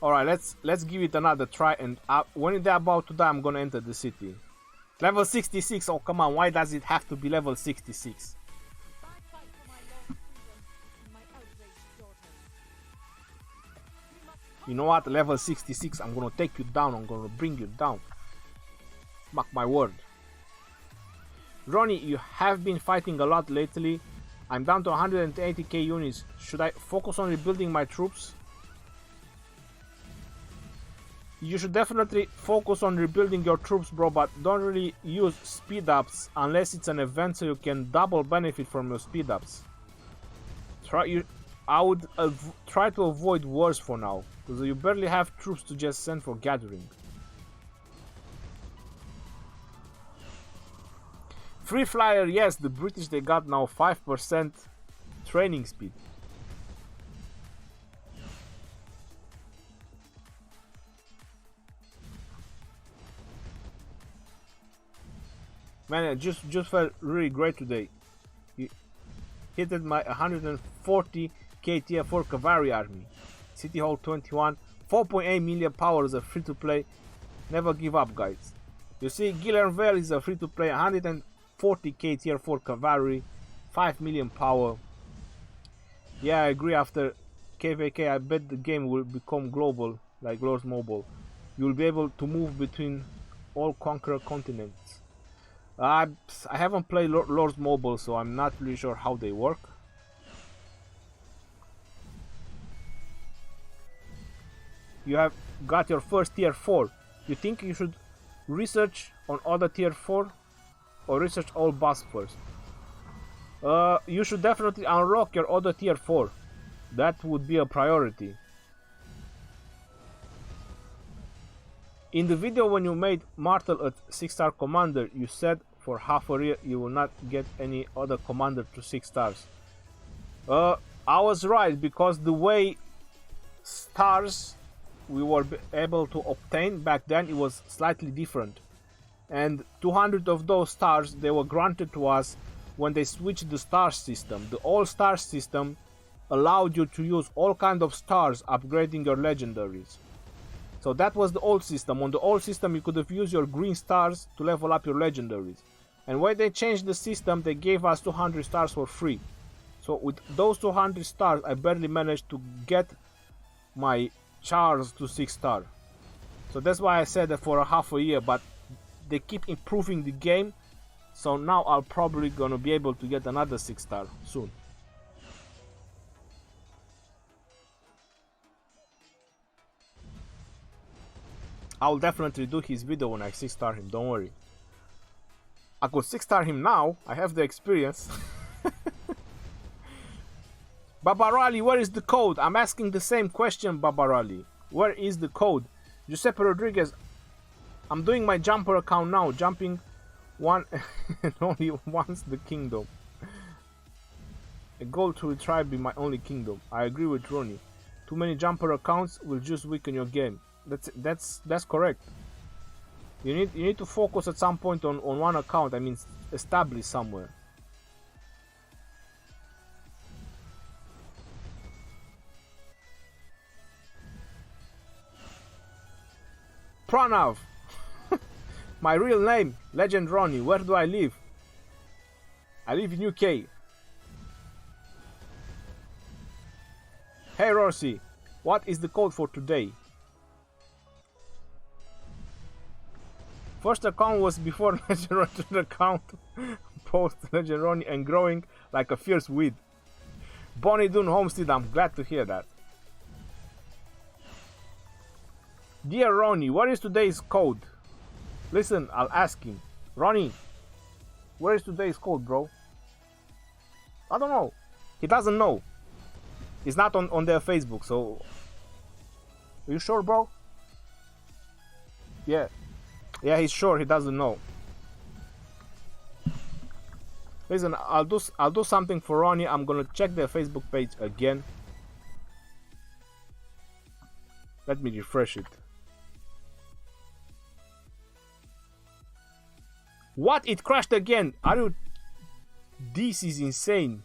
Alright, let's give it another try, and when they're about to die, I'm gonna enter the city. Level 66, oh come on, why does it have to be level 66? You know what, level 66, I'm gonna take you down, I'm gonna bring you down. Mark my word. Ronnie, you have been fighting a lot lately. I'm down to 180k units. Should I focus on rebuilding my troops? You should definitely focus on rebuilding your troops, bro, but don't really use speed ups unless it's an event so you can double benefit from your speed ups. I would try to avoid wars for now, because you barely have troops to just send for gathering. Free flyer, yes, the British, they got now 5% training speed. Man, it just felt really great today. You hit my 140k tier 4 cavalry army. City Hall 21, 4.8 million power is a free to play. Never give up, guys. You see, Guilherme Vale is a free to play, 140k tier 4 cavalry, 5 million power. Yeah, I agree. After KVK, I bet the game will become global, like Lords Mobile. You'll be able to move between all conqueror continents. I haven't played Lords Mobile, so I'm not really sure how they work. You have got your first tier 4. You think you should research on other tier 4 or research all boss first? You should definitely unlock your other tier 4. That would be a priority. In the video when you made Martel a 6-star commander, you said for half a year you will not get any other commander to 6 stars. I was right, because the way stars we were able to obtain back then, it was slightly different. And 200 of those stars, they were granted to us when they switched the star system. The old star system allowed you to use all kinds of stars upgrading your legendaries. So that was the old system. On the old system you could have used your green stars to level up your legendaries. And when they changed the system, they gave us 200 stars for free. So with those 200 stars, I barely managed to get my Charles to 6 star. So that's why I said that for a half a year, but they keep improving the game. So now I'm probably gonna be able to get another 6 star soon. I'll definitely do his video when I 6 star him, don't worry. I could 6 star him now, I have the experience. Babarali, where is the code? I'm asking the same question, Babarali. Where is the code? Giuseppe Rodriguez, I'm doing my jumper account now, jumping One and only once the kingdom. A goal to retrieve be my only kingdom. I agree with Ronnie. Too many jumper accounts will just weaken your game. That's correct. You need to focus at some point on one account. I mean, establish somewhere. Pranav. My real name, Legend Ronnie. Where do I live? I live in UK. Hey Rossi, what is the code for today? First account was before Legend Ronnie account, post Legend Ronnie and growing like a fierce weed. Bonnie Doon Homestead, I'm glad to hear that. Dear Ronnie, what is today's code? Listen, I'll ask him. Ronnie, where is today's code, bro? I don't know. He doesn't know. It's not on their Facebook, so... Are you sure, bro? Yeah. Yeah, he's sure, he doesn't know. Listen, I'll do something for Ronnie. I'm gonna check their Facebook page again. Let me refresh it. What? It crashed again? Are you... This is insane.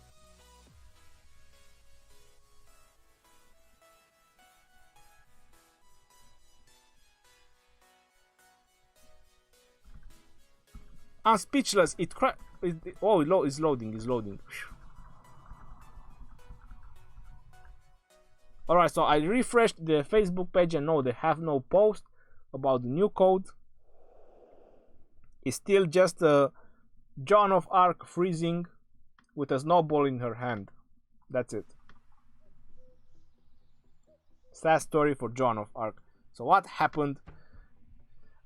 I'm speechless. It crashed. Oh, it's loading. It's loading. Alright, so I refreshed the Facebook page and no, they have no post about the new code. It's still just Joan of Arc freezing with a snowball in her hand. That's it. Sad story for Joan of Arc. So what happened?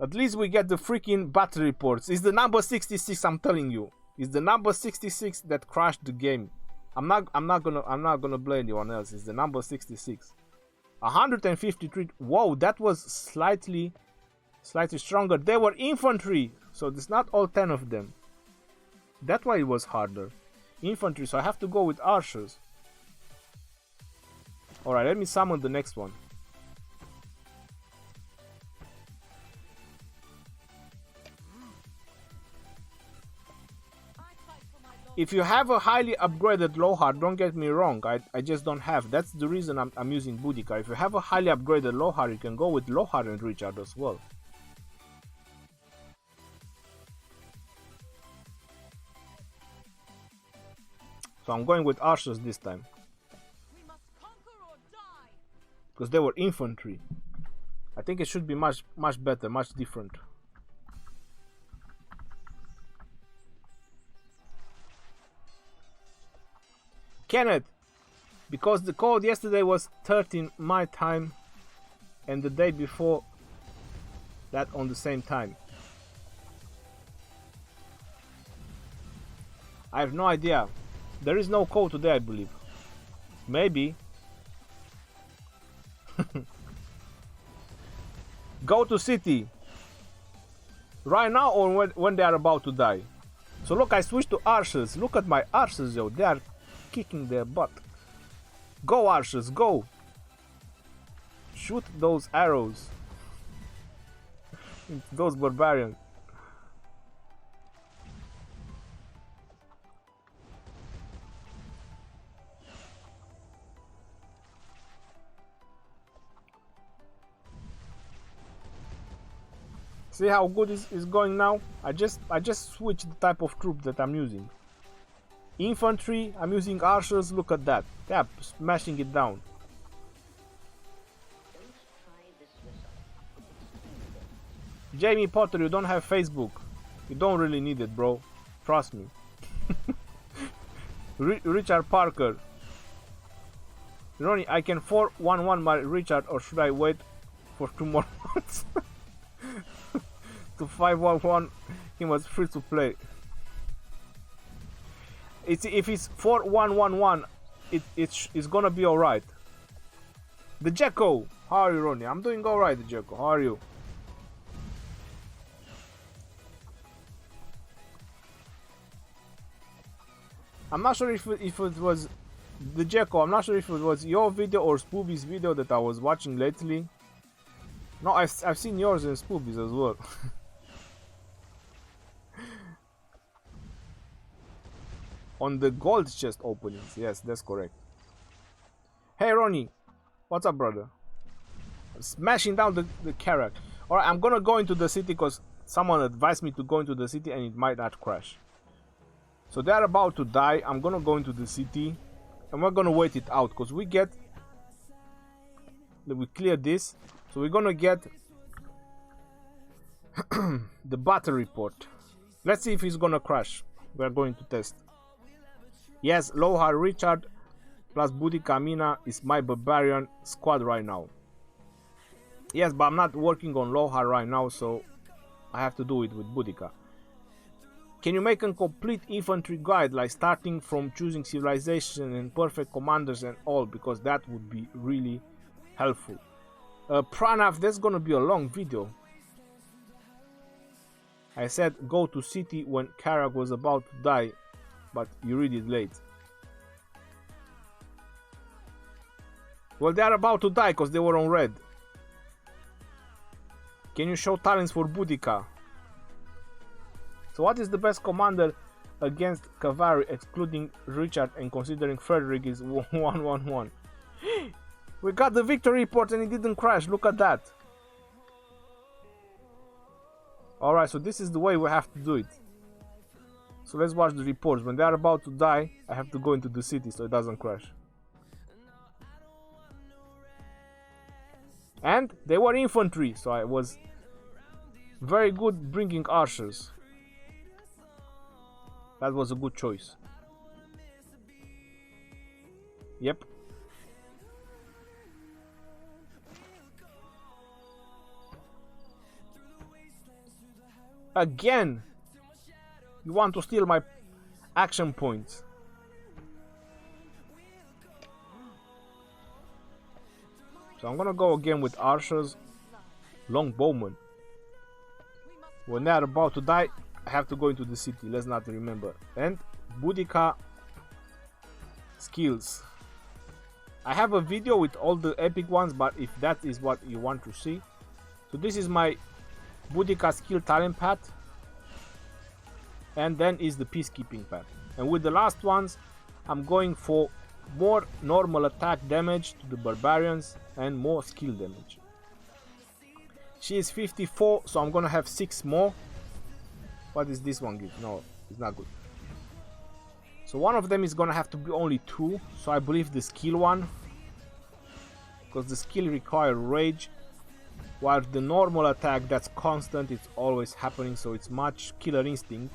At least we get the freaking battle reports. It's the number 66, I'm telling you. It's the number 66 that crashed the game. I'm not gonna blame anyone else. It's the number 66. 153. Whoa, that was slightly stronger. They were infantry, so it's not all 10 of them. That's why it was harder. Infantry, so I have to go with archers. Alright, let me summon the next one. If you have a highly upgraded Lohar, don't get me wrong, I just don't have. That's the reason I'm using Boudica. If you have a highly upgraded Lohar, you can go with Lohar and Richard as well. So I'm going with archers this time. Because they were infantry. I think it should be much better, much different. Kenneth, because the code yesterday was 13 my time and the day before that on the same time. I have no idea. There is no code today, I believe. Maybe. Go to city. Right now or when they are about to die. So look, I switched to archers. Look at my archers, yo. They are kicking their butt. Go archers, go. Shoot those arrows. Those barbarians. See how good is going now? I just switched the type of troop that I'm using. Infantry, I'm using archers, look at that. Yeah, smashing it down. Jamie Potter, you don't have Facebook. You don't really need it, bro. Trust me. Richard Parker. Ronnie, I can 4-1-1 my Richard, or should I wait for 2 more months? To 5-1-1, he was free to play. If it's 4-1-1-1, it's gonna be alright. The Jacko, how are you, Ronnie? I'm doing alright, the Jacko. How are you? I'm not sure if it was the Jacko. I'm not sure if it was your video or Spooby's video that I was watching lately. No, I've seen yours and Spooby's as well. On the gold chest openings, yes, that's correct. Hey Ronnie, what's up, brother? Smashing down the Karuak. Alright, I'm gonna go into the city because someone advised me to go into the city and it might not crash. So they're about to die. I'm gonna go into the city and we're gonna wait it out because we clear this, so we're gonna get the battle report. Let's see if he's gonna crash. We're going to test. Yes, Lohar Richard plus Boudica Mina is my barbarian squad right now. Yes, but I'm not working on Lohar right now, so I have to do it with Boudica. Can you make a complete infantry guide, like starting from choosing civilization and perfect commanders and all, because that would be really helpful. Pranav, that's gonna be a long video. I said go to city when Karuak was about to die, but you read it late. Well, they are about to die because they were on red. Can you show talents for Boudica? So what is the best commander against cavalry, excluding Richard and considering Frederick is 111? We got the victory report and it didn't crash. Look at that. Alright, so this is the way we have to do it. So let's watch the reports. When they are about to die, I have to go into the city so it doesn't crash. And they were infantry, so I was very good bringing archers. That was a good choice. Yep. Again, you want to steal my action points. So I'm gonna go again with archers, longbowmen. When they are about to die, I have to go into the city, let's not remember. And Boudica skills. I have a video with all the epic ones, but if that is what you want to see. So this is my Boudica skill talent path. And then is the peacekeeping path. And with the last ones, I'm going for more normal attack damage to the barbarians and more skill damage. She is 54, so I'm gonna have 6 more. What is this one give? No, it's not good. So one of them is gonna have to be only 2, so I believe the skill one, because the skill requires rage, while the normal attack that's constant, it's always happening, so it's much killer instinct,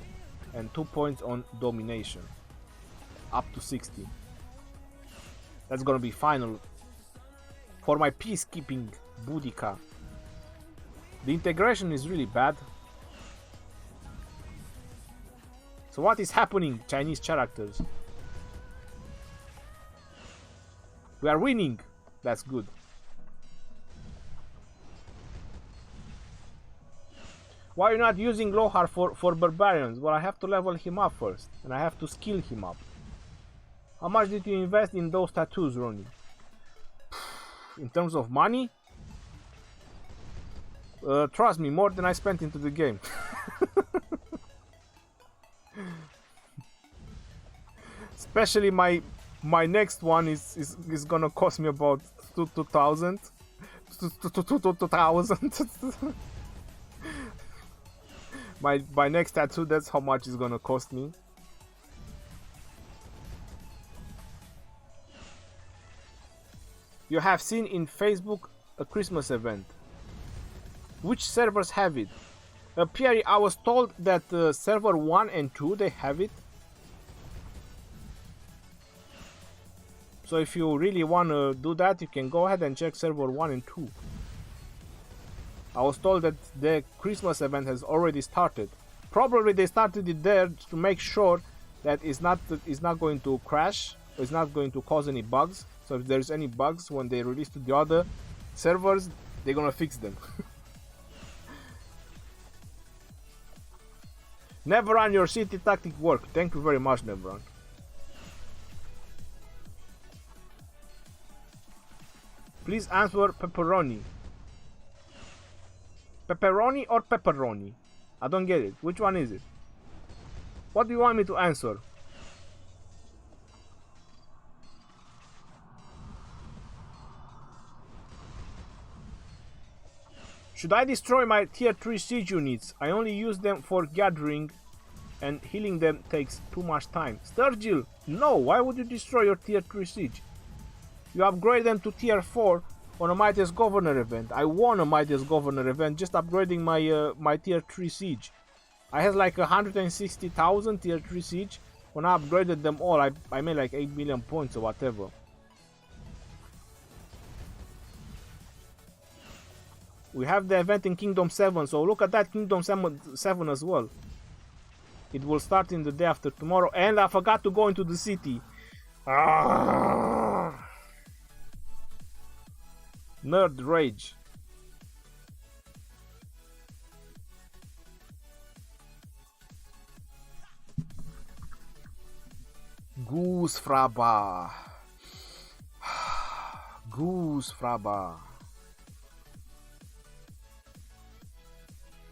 and 2 points on domination, up to 60. That's gonna be final for my peacekeeping Boudica. The integration is really bad. So what is happening, Chinese characters? We are winning. That's good. Why are you not using Lohar for barbarians? Well, I have to level him up first, and I have to skill him up. How much did you invest in those tattoos, Ronnie? In terms of money? Trust me, more than I spent into the game. Especially my next one is gonna cost me about 2,000. 2,000. My next tattoo, that's how much it's gonna cost me. You have seen in Facebook a Christmas event. Which servers have it? Pierre, I was told that server 1 and 2 they have it. So if you really want to do that, you can go ahead and check server 1 and 2. I was told that the Christmas event has already started. Probably they started it there to make sure that it's not going to crash, it's not going to cause any bugs. So if there's any bugs when they release to the other servers, they're gonna fix them. Never run your city tactic work. Thank you very much, Never run. Please answer pepperoni. Pepperoni or pepperoni? I don't get it. Which one is it? What do you want me to answer? Should I destroy my tier 3 siege units? I only use them for gathering and healing them takes too much time. Sturgill, no, why would you destroy your tier 3 siege? You upgrade them to tier 4 on a Mightiest Governor event. I won a Mightiest Governor event just upgrading my my tier 3 siege. I had like 160,000 tier 3 siege. When I upgraded them all, I made like 8 million points or whatever. We have the event in Kingdom 7, so look at that, Kingdom 7 as well. It will start in the day after tomorrow, and I forgot to go into the city. Nerd rage. Goose Fraba. Goose Fraba.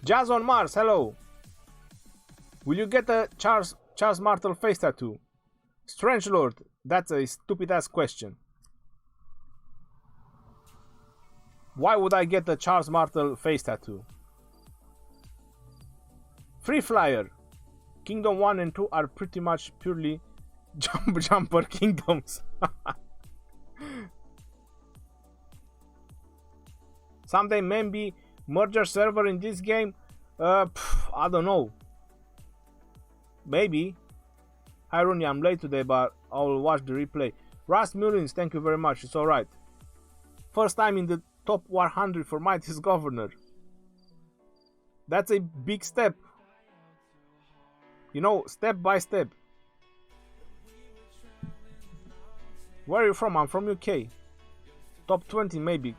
Jazz on Mars, hello. Will you get a Charles Martel face tattoo? Strange Lord, that's a stupid ass question. Why would I get a Charles Martel face tattoo? Free Flyer. Kingdom 1 and 2 are pretty much purely jumper kingdoms. Someday maybe merger server in this game. I don't know. Maybe. Hi Rooney, I'm late today, but I will watch the replay. Rust Mullins, thank you very much. It's alright. First time in the top 100 for Mightiest Governor. That's a big step. You know, step by step. Where are you from? I'm from UK. Top 20 maybe.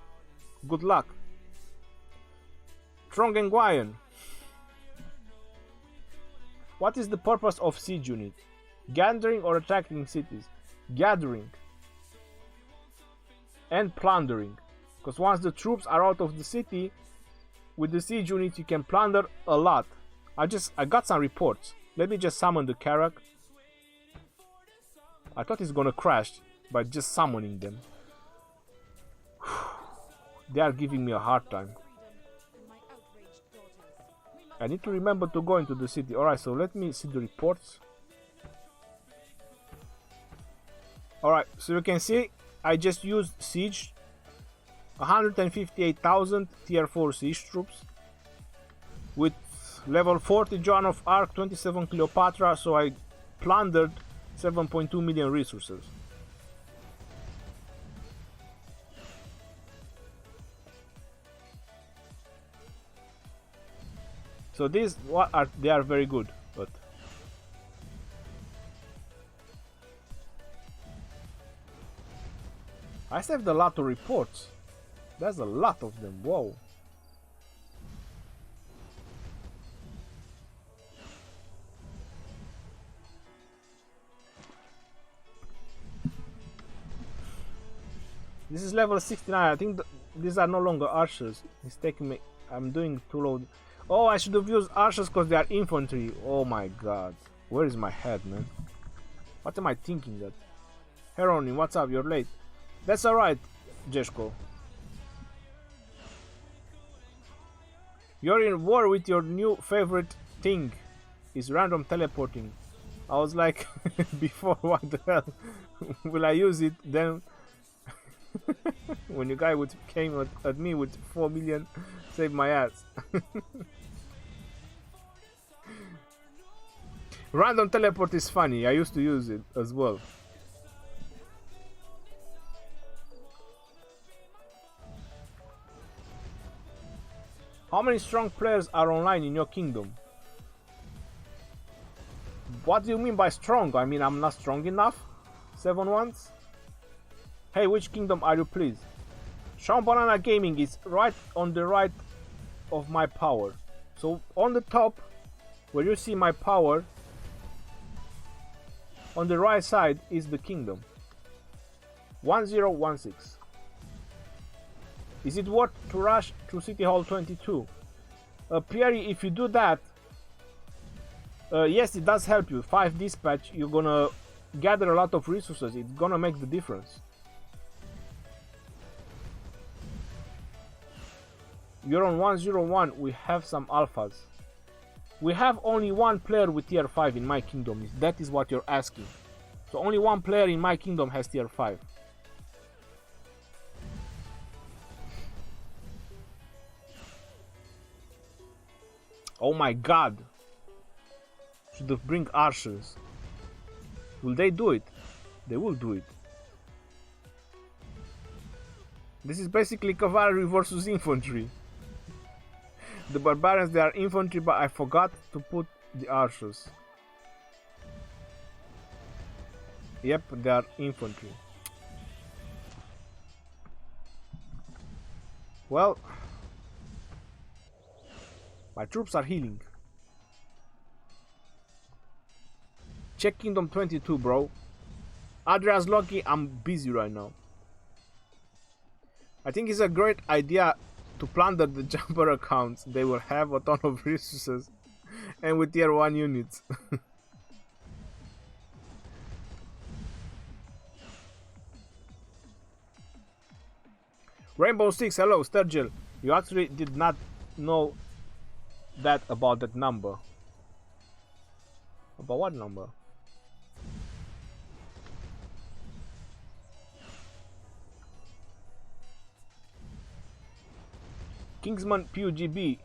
Good luck. Trong and Guyan. What is the purpose of siege unit? Gathering or attacking cities? Gathering. And plundering. Because once the troops are out of the city, with the siege unit you can plunder a lot. I got some reports. Let me just summon the Karuak. I thought it's gonna crash by just summoning them. They are giving me a hard time. I need to remember to go into the city. Alright, so let me see the reports. Alright, so you can see I just used siege. 158,000 tier 4 siege troops. With level 40 Joan of Arc, 27 Cleopatra, so I plundered 7.2 million resources. So these they are very good, but I saved a lot of reports. There's a lot of them. Whoa. This is level 69. I think these are no longer archers. It's taking me. I'm doing too low. Oh, I should have used archers because they are infantry. Oh my god. Where is my head, man? What am I thinking that? Heroni, what's up? You're late. That's alright, Jeshko. You're in war with your new favorite thing. Is random teleporting. I was like, before, what the hell? Will I use it then? When you guy came at me with 4 million, save my ass. Random teleport is funny. I used to use it as well. How many strong players are online in your kingdom? What do you mean by strong? I mean, I'm not strong enough? 7 ones? Hey, which kingdom are you, please? Sean Banana Gaming is right on the right of my power. So on the top, where you see my power, on the right side is the kingdom. 1016. Is it worth to rush to City Hall 22? Pierre, if you do that, yes, it does help you. 5 dispatch, you're gonna gather a lot of resources. It's gonna make the difference. You're on 101. We have some alphas. We have only one player with tier 5 in my kingdom. That is what you're asking. So only one player in my kingdom has tier 5. Oh my god. Should have bring archers. Will they do it? They will do it. This is basically cavalry versus infantry. The barbarians, they are infantry, but I forgot to put the archers. Yep, they are infantry. Well, my troops are healing. Check Kingdom 22, bro. Adrian's lucky, I'm busy right now. I think it's a great idea to plunder the jumper accounts. They will have a ton of resources and with tier 1 units. Rainbow Six, hello Sturgill. You actually did not know that about that number. About what number? Kingsman PUGB.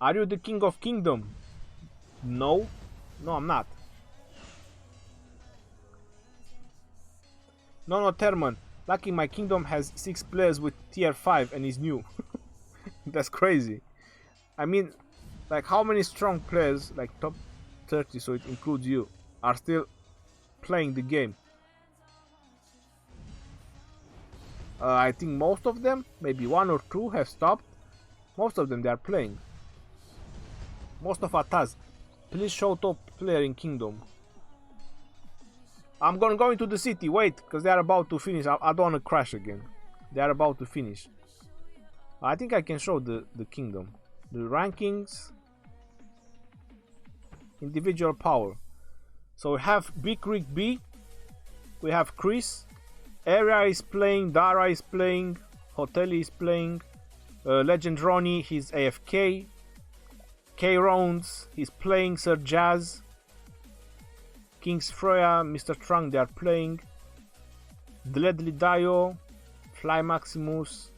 Are you the king of kingdom? No. No, I'm not. No, Terman. Lucky my kingdom has 6 players with tier 5 and is new. That's crazy. I mean, like how many strong players, like top 30, so it includes you, are still playing the game? I think most of them, maybe 1 or 2 have stopped. Most of them, they are playing. Most of Ataz. Please show top player in kingdom. I'm gonna go into the city, wait, because they are about to finish. I don't want to crash again. They are about to finish. I think I can show the kingdom. The rankings. Individual power. So we have Big Rig B. We have Chris. Area is playing, Dara is playing, Hotel is playing, Legend Ronnie, he's AFK, K Rounds, he's playing, Sir Jazz, King's Freya, Mr. Trunk, they are playing, Deadly Dio, Fly Maximus,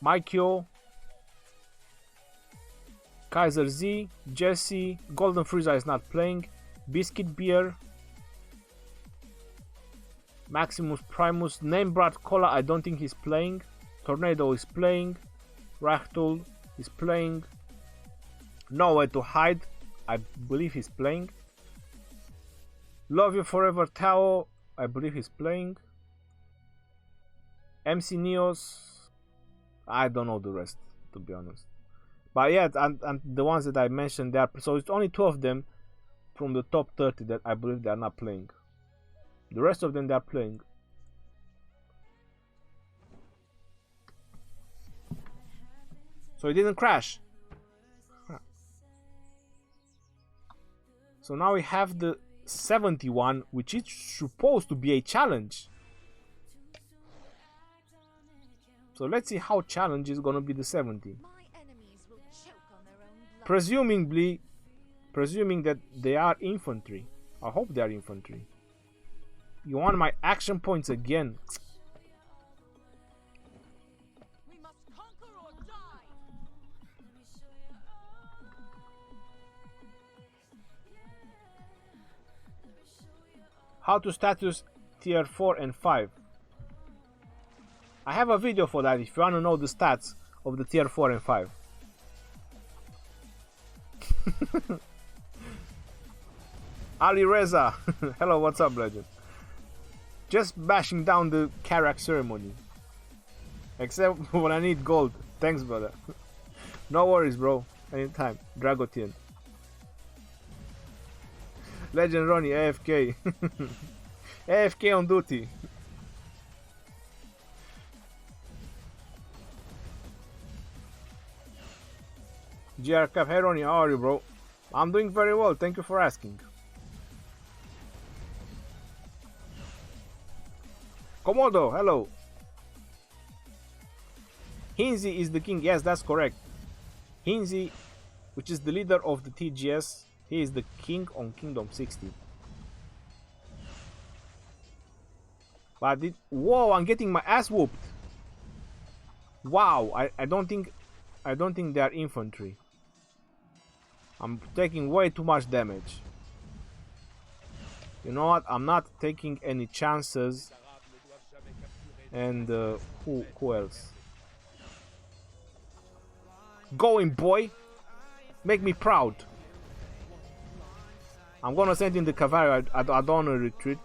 Mikio, Kaiser Z, Jesse, Golden Frieza is not playing, Biscuit Beer, Maximus Primus, Namebrat Cola, I don't think he's playing. Tornado is playing. Rachtul is playing. Nowhere to Hide, I believe he's playing. Love You Forever Tao, I believe he's playing. MC Neos, I don't know the rest, to be honest. But yeah, and the ones that I mentioned there, so it's only 2 of them from the top 30 that I believe they are not playing. The rest of them, they are playing. So it didn't crash. So now we have the 71, which is supposed to be a challenge. So let's see how challenge is gonna be the 70. Presuming that they are infantry. I hope they are infantry. You want my action points again? We must conquer or die. How to status tier 4 and 5. I have a video for that if you want to know the stats of the tier 4 and 5. Ali Reza, hello, what's up, legend? Just bashing down the Karuak Ceremony. Except when I need gold. Thanks, brother. No worries, bro. Anytime. Dragotian. Legend Ronnie, AFK. AFK on duty. GR Cap, hey Ronnie, how are you, bro? I'm doing very well, thank you for asking. Komodo, hello. Hinzi is the king, yes, that's correct. Hinzi, which is the leader of the TGS, he is the king on Kingdom 60. But whoa, I'm getting my ass whooped. Wow, I don't think they are infantry. I'm taking way too much damage. You know what? I'm not taking any chances. And who else? Going, boy. Make me proud. I'm gonna send in the cavalry. I don't wanna retreat.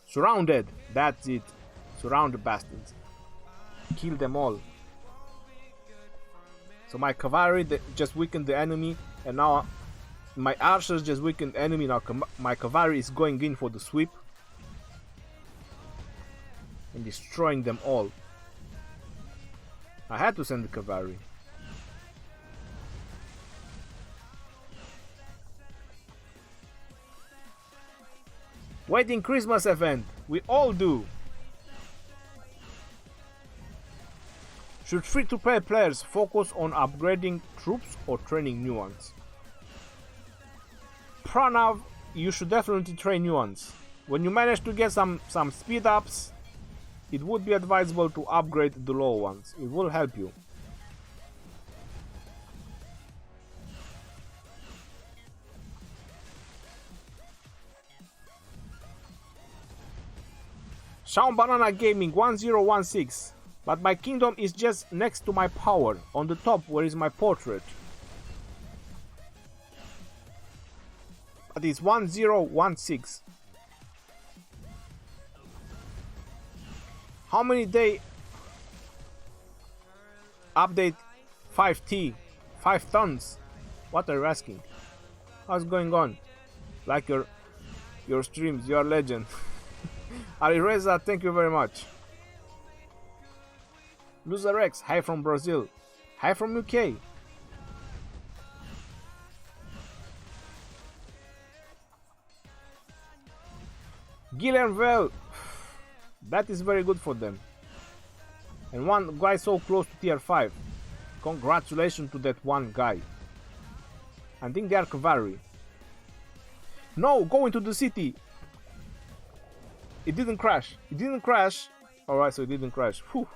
Surrounded. That's it. Surround the bastards. Kill them all. So my cavalry just weakened the enemy, and now my archers just weakened the enemy. Now my cavalry is going in for the sweep and destroying them all. I had to send the cavalry. Waiting Christmas event. We all do. Should free-to-play players focus on upgrading troops or training new ones? Pranav, you should definitely train new ones. When you manage to get some speed ups, it would be advisable to upgrade the low ones. It will help you. Shaun Banana Gaming 1016. But my kingdom is just next to my power. On the top, where is my portrait? But it's 1016. How many day update 5T? 5 tons? What are you asking? What's going on? Like your streams, you're a legend. Arireza, thank you very much. Loser X, hi from Brazil. Hi from UK. Guilherme, that is very good for them. And one guy so close to tier 5. Congratulations to that one guy. I think they are cavalry. No, go into the city. It didn't crash. It didn't crash. Alright, so it didn't crash. Whew.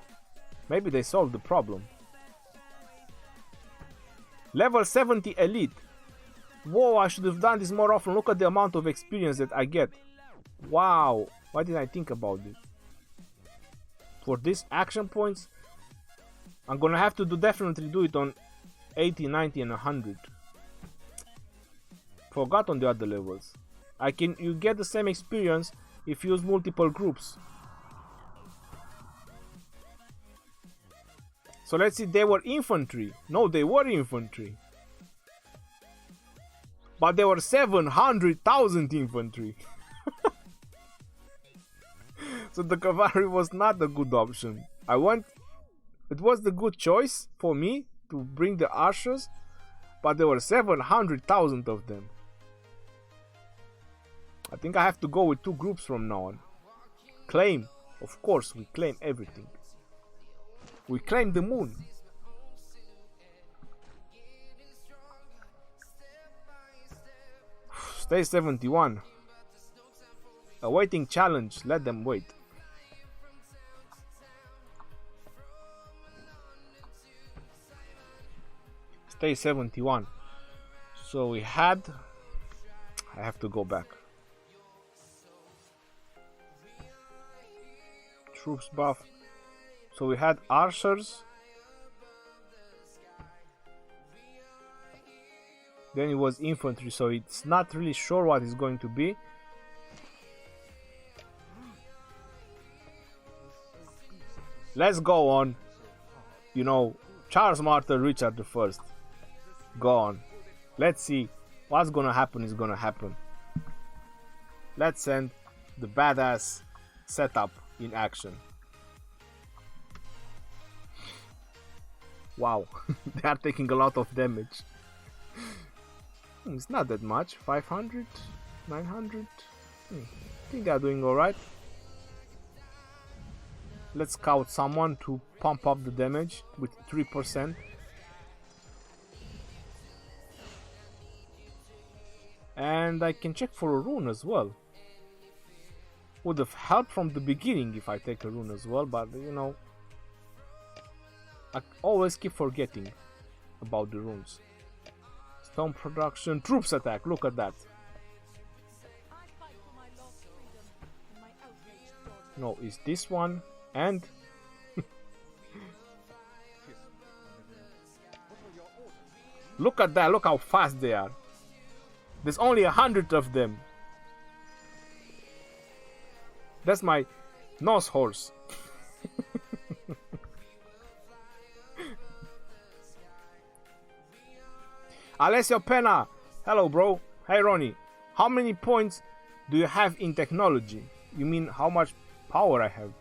Maybe they solved the problem. Level 70 elite. Whoa, I should have done this more often. Look at the amount of experience that I get. Wow, why did I think about this? For these action points, I'm gonna have to definitely do it on 80, 90 and 100. Forgot on the other levels. You get the same experience if you use multiple groups. So let's see, they were infantry. No, they were infantry. But there were 700,000 infantry. So the cavalry was not a good option. It was the good choice for me to bring the archers, but there were 700,000 of them. I think I have to go with 2 groups from now on. Claim. Of course, we claim everything. We claim the moon. Stay 71. Awaiting challenge. Let them wait. Stay 71. So we had... I have to go back. Troops buff. So we had archers. Then it was infantry, so it's not really sure what it's going to be. Let's go on. You know, Charles Martin, Richard the First. Go on. Let's see what's gonna happen is gonna happen. Let's send the badass setup in action. Wow, they are taking a lot of damage. It's not that much. 500, 900. I think they are doing alright. Let's scout someone to pump up the damage with 3%. And I can check for a rune as well. Would have helped from the beginning if I take a rune as well, but you know, I always keep forgetting about the runes. Stone production, troops attack, look at that. I fight for my lost freedom and my outraged daughters. No, it's this one and look at that, look how fast they are. There's only 100 of them. That's my nose horse. Alessio Pena, hello bro. Hey Ronnie, how many points do you have in technology? You mean how much power I have?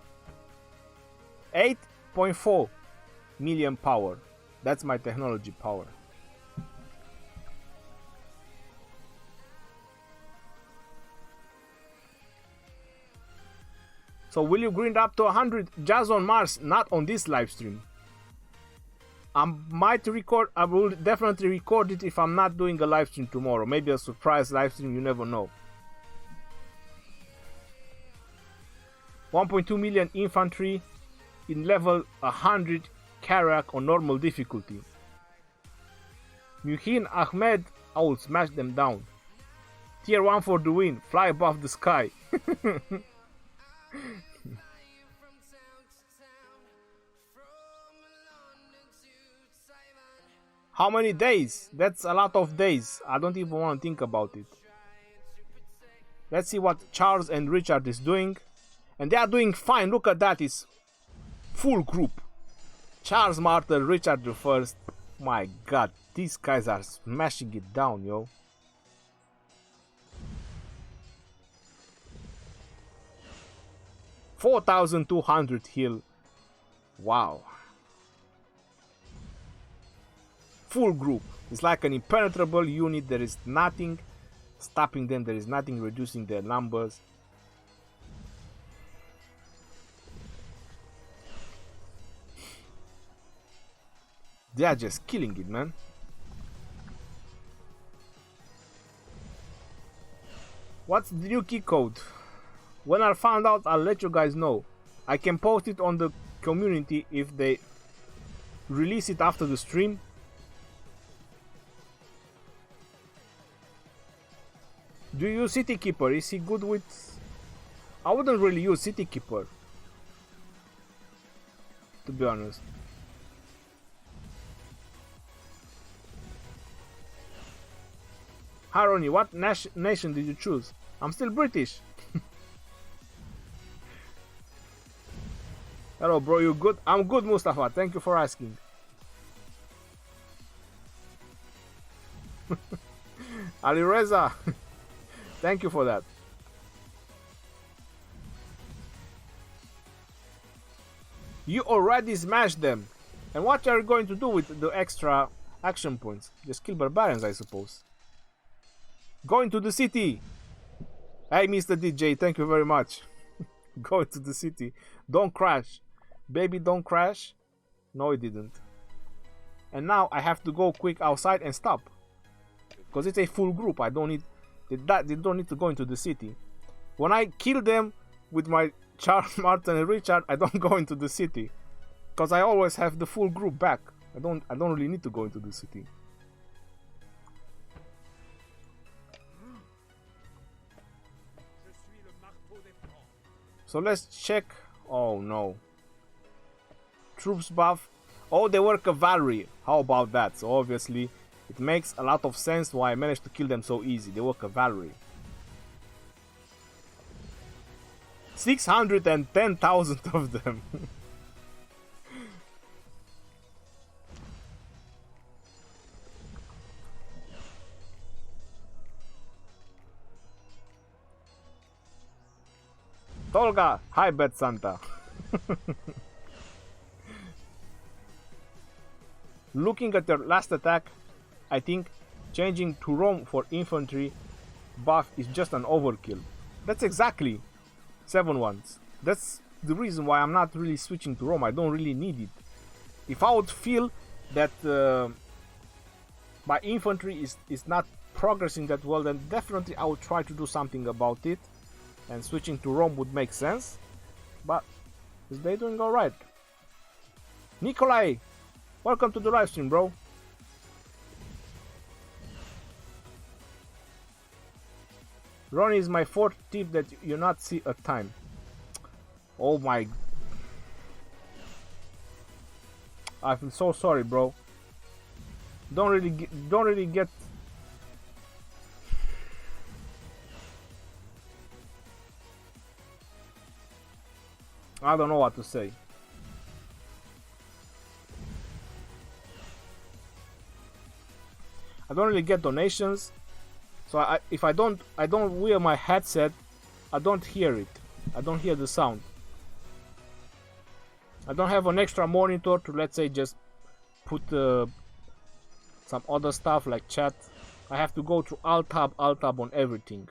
8.4 million power. That's my technology power. So will you grind up to 100 Jazz on Mars? Not on this live stream. I will definitely record it if I'm not doing a live stream tomorrow. Maybe a surprise live stream, you never know. 1.2 million infantry in level 100 Karuak on normal difficulty. Muhin Ahmed, I will smash them down. Tier 1 for the win, fly above the sky. How many days? That's a lot of days. I don't even want to think about it. Let's see what Charles and Richard is doing. And they are doing fine. Look at that. It's full group. Charles Martel, Richard the First. My god. These guys are smashing it down, yo. $4,200 heal. Wow. Full group. It's like an impenetrable unit. There is nothing stopping them. There is nothing reducing their numbers. They are just killing it, man. What's the new key code? When I found out, I'll let you guys know. I can post it on the community if they release it after the stream. Do you use City Keeper? Is he good with... I wouldn't really use City Keeper, to be honest. Hi Ronnie, what nation did you choose? I'm still British. Hello bro, you good? I'm good Mustafa, thank you for asking. Ali Reza, thank you for that. You already smashed them. And what are you going to do with the extra action points? Just kill barbarians, I suppose. Going to the city. Hey Mr. DJ, thank you very much. Going to the city. Don't crash. Baby, don't crash. No, it didn't. And now I have to go quick outside and stop. Because it's a full group. I don't need... They don't need to go into the city. When I kill them with my Charles, Martin and Richard, I don't go into the city. Because I always have the full group back. I don't really need to go into the city. So let's check. Oh no. Troops buff. Oh, they were cavalry. How about that? So obviously it makes a lot of sense why I managed to kill them so easy. They were cavalry. 610,000 of them. Tolga, hi Bet Santa. Looking at their last attack, I think changing to Rome for infantry buff is just an overkill. That's exactly 7-1s. That's the reason why I'm not really switching to Rome. I don't really need it. If I would feel that my infantry is not progressing that well, then definitely I would try to do something about it, and switching to Rome would make sense. But they're doing alright. Nikolai, welcome to the live stream, bro. Ronnie is my fourth tip that you not see a time. Oh my, I feel so sorry, bro. Don't really get. I don't know what to say. I don't really get donations, so if I don't wear my headset, I don't hear it. I don't hear the sound. I don't have an extra monitor to, let's say, just put some other stuff like chat. I have to go through alt tab on everything.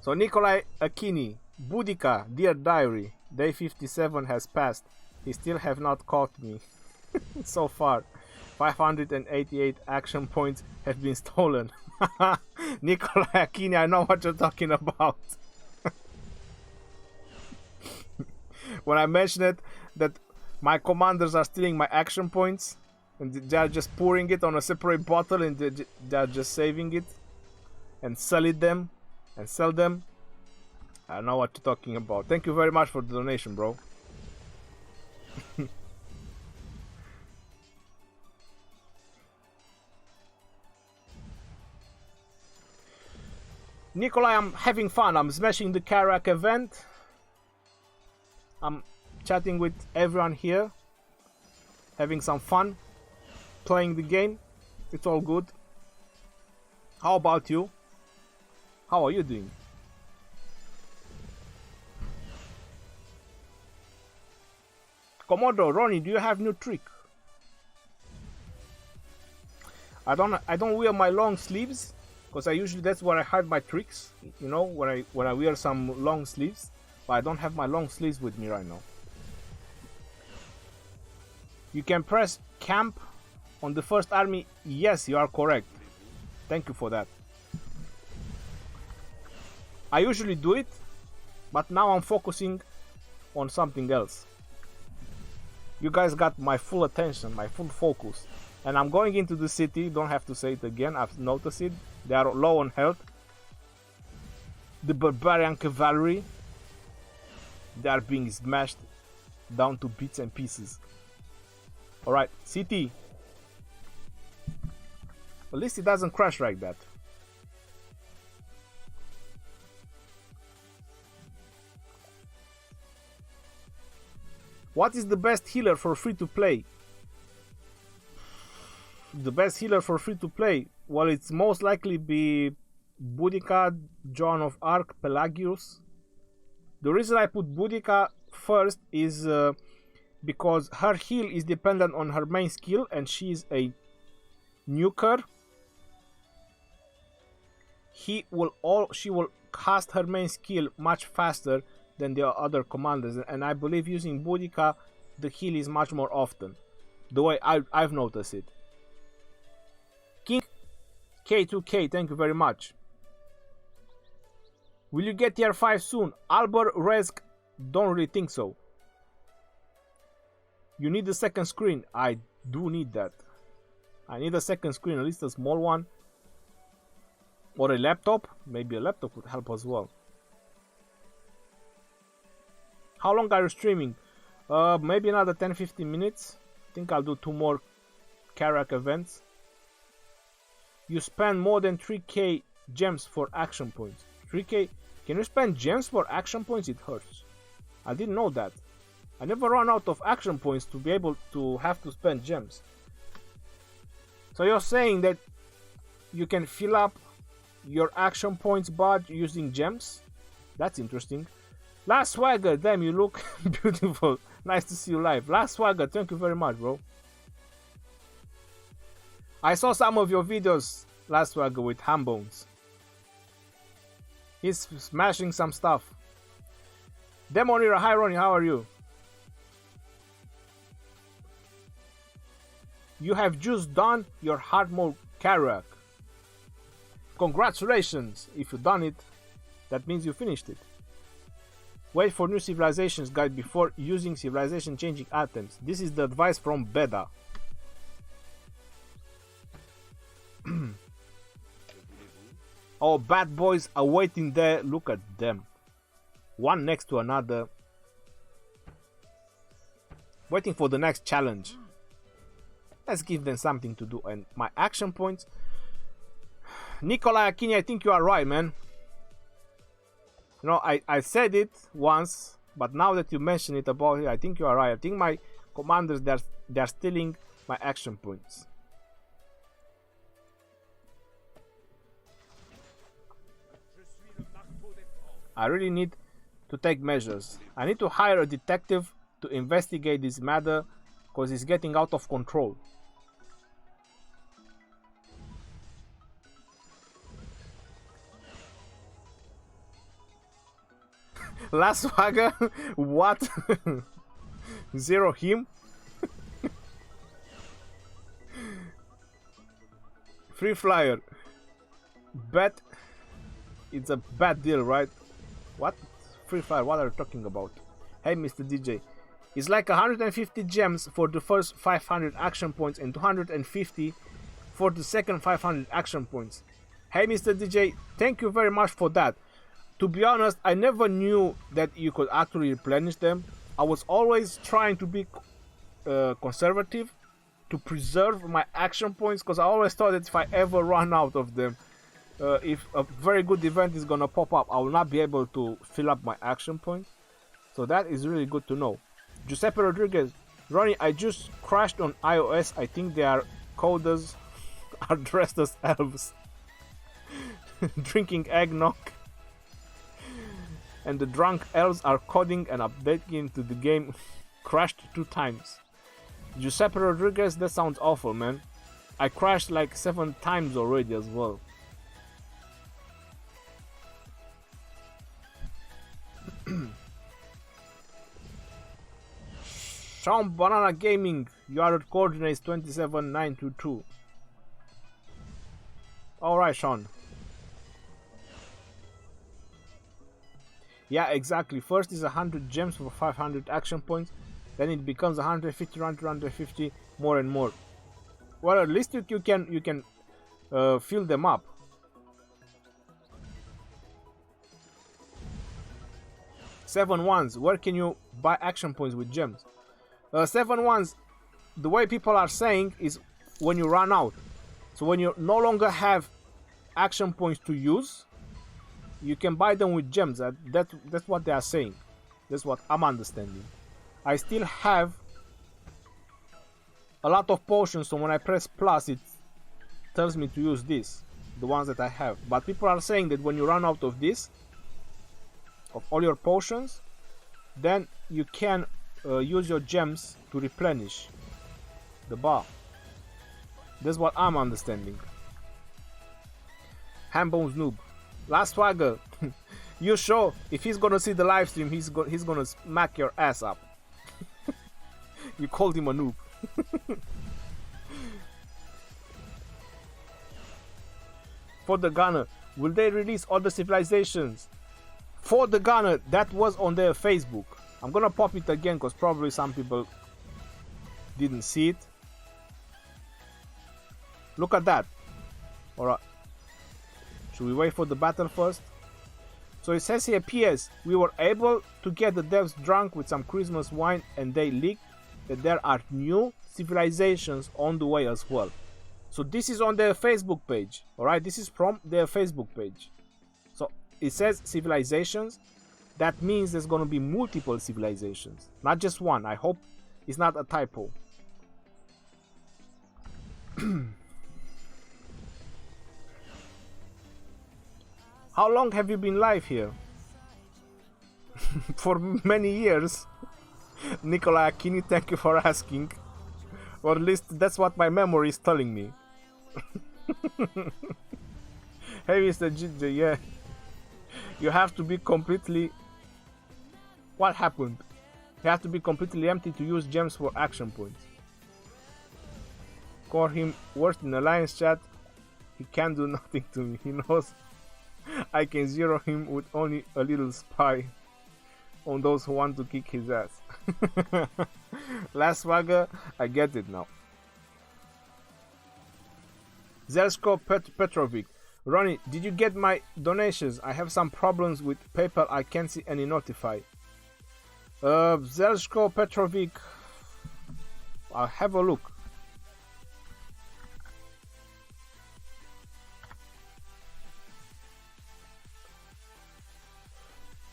So Nikolai Akini, Boudica, dear diary, day 57 has passed. He still have not caught me. So far, 588 action points have been stolen. Nikolai Akini, I know what you're talking about. When I mentioned it, that my commanders are stealing my action points, and they're just pouring it on a separate bottle, and they're just saving it and selling them and sell them. I know what you're talking about. Thank you very much for the donation, bro. Nikolai, I'm having fun. I'm smashing the Karuak event. I'm chatting with everyone here, having some fun, playing the game. It's all good. How about you? How are you doing? Komodo, Ronnie, do you have new trick? I don't wear my long sleeves, because I usually, that's where I hide my tricks, you know, when I wear some long sleeves. But I don't have my long sleeves with me right now. You can press camp on the first army. Yes, you are correct. Thank you for that. I usually do it, but now I'm focusing on something else. You guys got my full attention, my full focus. And I'm going into the city, don't have to say it again, I've noticed it. They are low on health. The barbarian cavalry, they are being smashed down to bits and pieces. Alright, city. At least it doesn't crash like that. What is the best healer for free to play? The best healer for free to play? Well, it's most likely be Boudica, Joan of Arc, Pelagius. The reason I put Boudica first is because her heal is dependent on her main skill, and she is a nuker. She will cast her main skill much faster than the other commanders, and I believe using Boudica the heal is much more often, the way I've noticed it. King K2K, thank you very much. Will you get tier 5 soon? Albert Resk, don't really think so. You need a second screen. I do need that. I need a second screen, at least a small one. Or a laptop. Maybe a laptop would help as well. How long are you streaming? Maybe another 10-15 minutes. I think I'll do 2 more Karuak events. You spend more than 3k gems for action points. 3k? Can you spend gems for action points? It hurts. I didn't know that. I never run out of action points to be able to have to spend gems. So you're saying that you can fill up your action points bar using gems? That's interesting. Last Swagger, damn, you look beautiful. Nice to see you live. Last Swagger, thank you very much, bro. I saw some of your videos, Last Swagger, with Hambones. He's smashing some stuff. Demonira, hi Ronnie, how are you? You have just done your hard mode Karuak. Congratulations! If you done it, that means you finished it. Wait for new civilizations guide before using civilization changing items. This is the advice from Beda. Oh, bad boys are waiting there. Look at them. One next to another. Waiting for the next challenge. Let's give them something to do. And my action points. Nikolai Akini, I think you are right, man. You know, I said it once, but now that you mention it about it, I think you are right. I think my commanders, they're stealing my action points. I really need to take measures. I need to hire a detective to investigate this matter because it's getting out of control. Last Swagger? What? Zero him? Free flyer. Bet it's a bad deal, right? What? Free fire, what are you talking about? Hey Mr. DJ, it's like 150 gems for the first 500 action points and 250 for the second 500 action points. Hey Mr. DJ, thank you very much for that. To be honest, I never knew that you could actually replenish them. I was always trying to be conservative, to preserve my action points, because I always thought that if I ever run out of them, if a very good event is gonna pop up, I will not be able to fill up my action points. So that is really good to know. Giuseppe Rodriguez, Ronnie, I just crashed on iOS. I think they are coders are dressed as elves, drinking eggnog, and the drunk elves are coding and updating into the game. Crashed 2 times. Giuseppe Rodriguez, that sounds awful, man. I crashed like 7 times already as well. Sean Banana Gaming, your coordinates 27922. Alright, Sean. Yeah, exactly. First is 100 gems for 500 action points. Then it becomes 150, 150, more and more. Well, at least you can fill them up. Seven ones. Where can you buy action points with gems? 7 ones. The way people are saying is when you run out. So when you no longer have action points to use, you can buy them with gems. That's what they are saying. That's what I'm understanding. I still have a lot of potions, so when I press plus, it tells me to use this, the ones that I have. But people are saying that when you run out of this, of all your potions, then you can use your gems to replenish the bar. That's what I'm understanding. Hambones noob. Last Swagger, you show if he's gonna see the live stream, he's gonna smack your ass up. You called him a noob. For the Gunner, will they release other civilizations? For the Gunner, that was on their Facebook. I'm gonna pop it again because probably some people didn't see it. Look at that. Alright. Should we wait for the battle first? So it says here, PS, we were able to get the devs drunk with some Christmas wine and they leaked that there are new civilizations on the way as well. So this is on their Facebook page. Alright, this is from their Facebook page. So it says civilizations. That means there's going to be multiple civilizations, not just one. I hope it's not a typo. How long have you been live here? for many years. Nikolai Akini, thank you for asking. Or at least that's what my memory is telling me. Hey, Mr. GJ, yeah. You have to be completely... What happened? You have to be completely empty to use gems for action points. Call him worst in Alliance chat. He can't do nothing to me. He knows I can zero him with only a little spy on those who want to kick his ass. Last Swagger, I get it now. Zelsko Petrovic. Ronnie, did you get my donations? I have some problems with PayPal. I can't see any notify. Zelsko Petrovic. I'll have a look.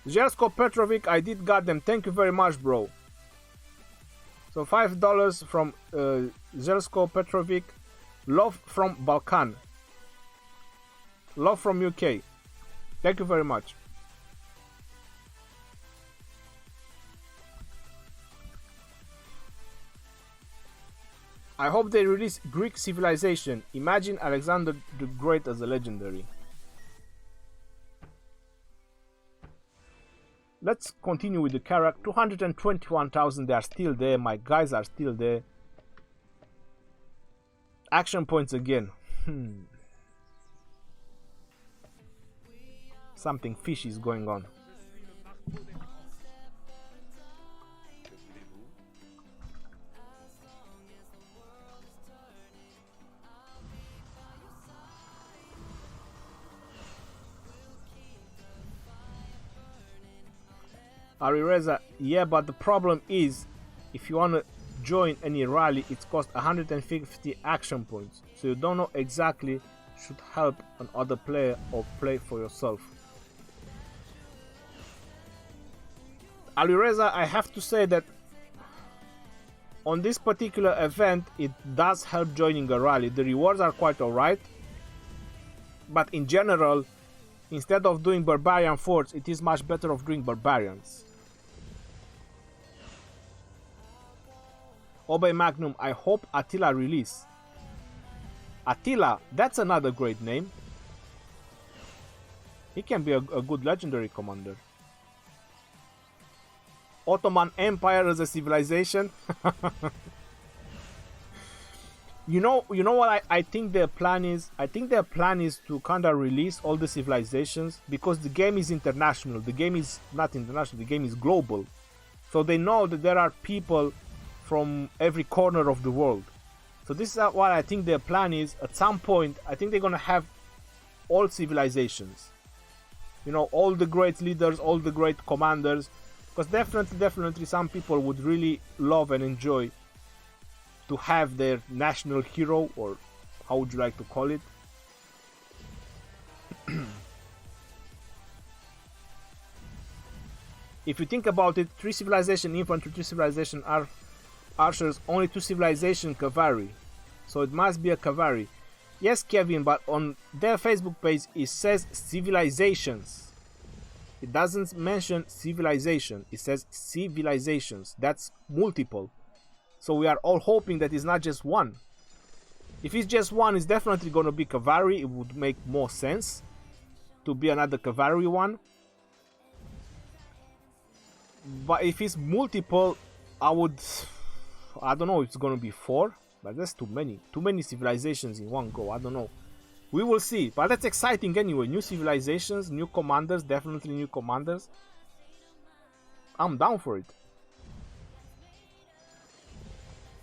Zelsko Petrovic, I did got them. Thank you very much, bro. So $5 from Zelsko Petrovic. Love from Balkan. Love from UK. Thank you very much. I hope they release Greek civilization. Imagine Alexander the Great as a legendary. Let's continue with the Karuak. 221,000, they are still there. My guys are still there. Action points again. Something fishy is going on. Arireza, yeah, but the problem is, if you want to join any rally, it costs 150 action points, so you don't know exactly should help another player or play for yourself. Alireza, I have to say that on this particular event, it does help joining a rally. The rewards are quite alright, but in general, instead of doing barbarian forts, it is much better of doing barbarians. Obey Magnum, I hope Attila release. Attila, that's another great name. He can be a good legendary commander. Ottoman Empire as a civilization. You know what I think their plan is? I think their plan is to kind of release all the civilizations, because the game is international. The game is not international, the game is global. So they know that there are people from every corner of the world. So this is what I think their plan is. At some point, I think they're gonna have all civilizations. You know, all the great leaders, all the great commanders. Because definitely some people would really love and enjoy to have their national hero, or how would you like to call it? If you think about it, 3 civilization infantry, 3 civilization archers, only 2 civilization cavalry. So it must be a cavalry. Yes, Kevin, but on their Facebook page it says civilizations. It doesn't mention civilization, it says civilizations. That's multiple. So we are all hoping that it's not just one. If it's just one, it's definitely going to be cavalry. It would make more sense to be another cavalry one. But if it's multiple, I don't know if it's going to be 4. But that's too many. Too many civilizations in one go. I don't know. We will see. But that's exciting anyway. New civilizations, new commanders. Definitely new commanders. I'm down for it.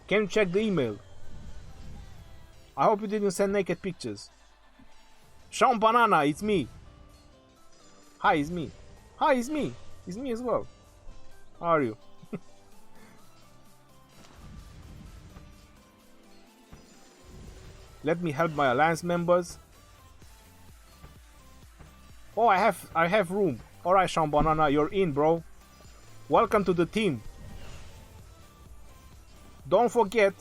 Can you check the email? I hope you didn't send naked pictures. Sean Banana, it's me. Hi, it's me. Hi, it's me. It's me as well. How are you? Let me help my alliance members. Oh, I have room. Alright, Sean Banana, you're in, bro. Welcome to the team. Don't forget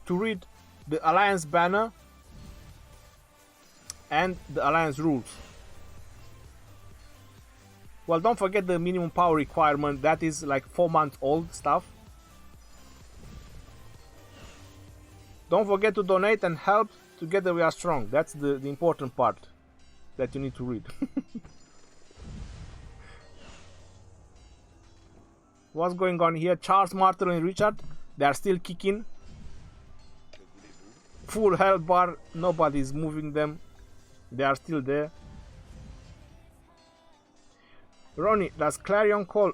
to read the alliance banner and the alliance rules. Well, don't forget the minimum power requirement. That is like 4 months old stuff. Don't forget to donate and help. Together we are strong. That's the important part that you need to read. What's going on here? Charles, Martel and Richard, they are still kicking. Full health bar. Nobody's moving them. They are still there. Ronnie, does Clarion Call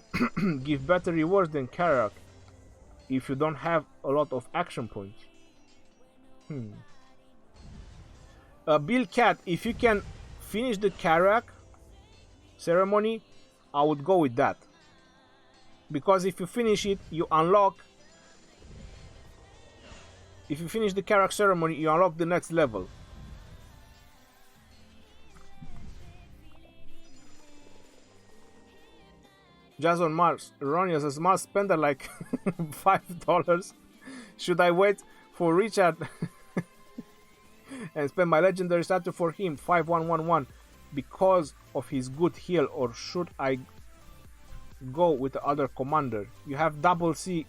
give better rewards than Karuak if you don't have a lot of action points? Bill Cat, if you can finish the Karuak ceremony, I would go with that. Because if you finish it, you unlock... If you finish the Karuak ceremony, you unlock the next level. Jason Mars, Ronnie is a smart spender like $5. Should I wait for Richard and spend my legendary statue for him, 5111, because of his good heal, or should I go with the other commander? You have double C.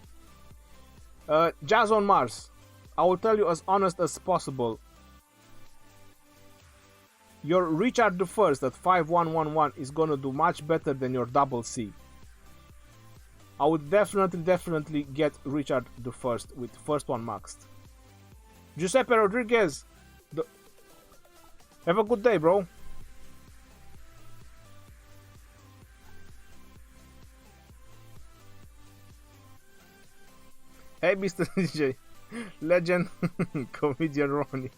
Jason Mars, I will tell you as honest as possible. Your Richard the First at 5111 is gonna do much better than your double C. I would definitely get Richard the First with first one maxed. Giuseppe Rodriguez, have a good day, bro. Hey, Mr. DJ, legend, comedian Ronnie.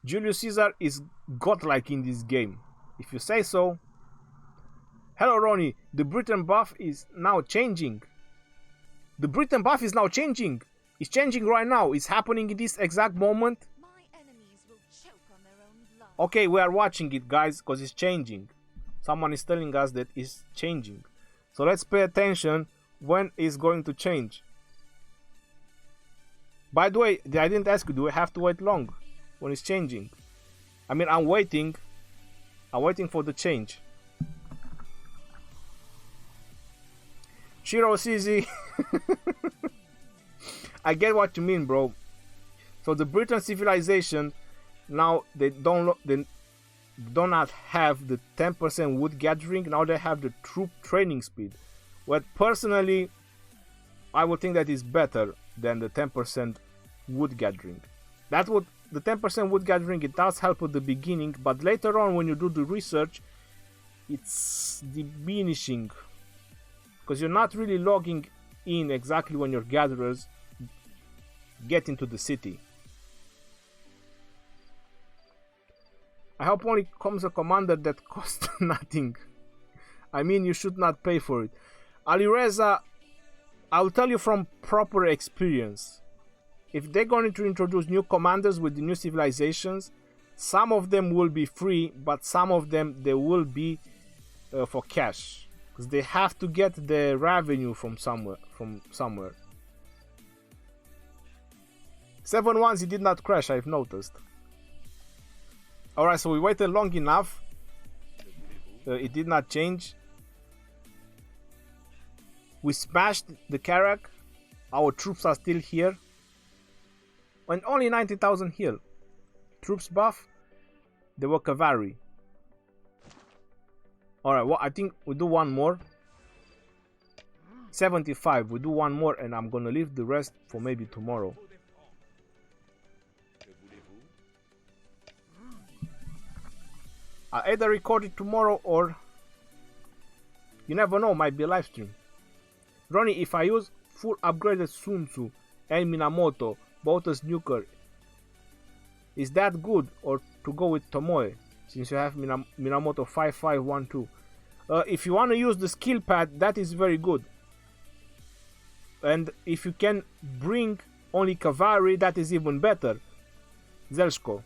Julius Caesar is godlike in this game, if you say so. Hello, Ronnie. The Britain buff is now changing. The Britain buff is now changing. It's changing right now. It's happening in this exact moment. My enemies will choke on their own blood. Okay, we are watching it, guys, because it's changing. Someone is telling us that it's changing. So let's pay attention when it's going to change. By the way, I didn't ask you, do we have to wait long when it's changing? I mean, I'm waiting. I'm waiting for the change. Shiro CZ. I get what you mean, bro. So the Britain civilization, now they do not have the 10% wood gathering. Now they have the troop training speed. What personally, I would think that is better than the 10% wood gathering. That would, the 10% wood gathering, it does help at the beginning, but later on when you do the research, it's diminishing. Because you're not really logging in exactly when your gatherers get into the city. I hope only comes a commander that costs nothing. I mean, you should not pay for it. Alireza, I'll tell you from proper experience. If they're going to introduce new commanders with the new civilizations, some of them will be free, but some of them they will be for cash. Because they have to get the revenue from somewhere. 7 ones, it did not crash, I've noticed. Alright, so we waited long enough. It did not change. We smashed the Karuak. Our troops are still here. And only 90,000 heal. Troops buff. They were cavalry. Alright, well, I think we do one more. 75. We do one more and I'm gonna leave the rest for maybe tomorrow. I'll either record it tomorrow or you never know, might be a live stream. Ronnie, if I use full upgraded Sun Tzu and Minamoto, both as nuker, is that good, or to go with Tomoe since you have Minamoto 5512? If you want to use the skill pad, that is very good. And if you can bring only cavalry, that is even better. Zelshko.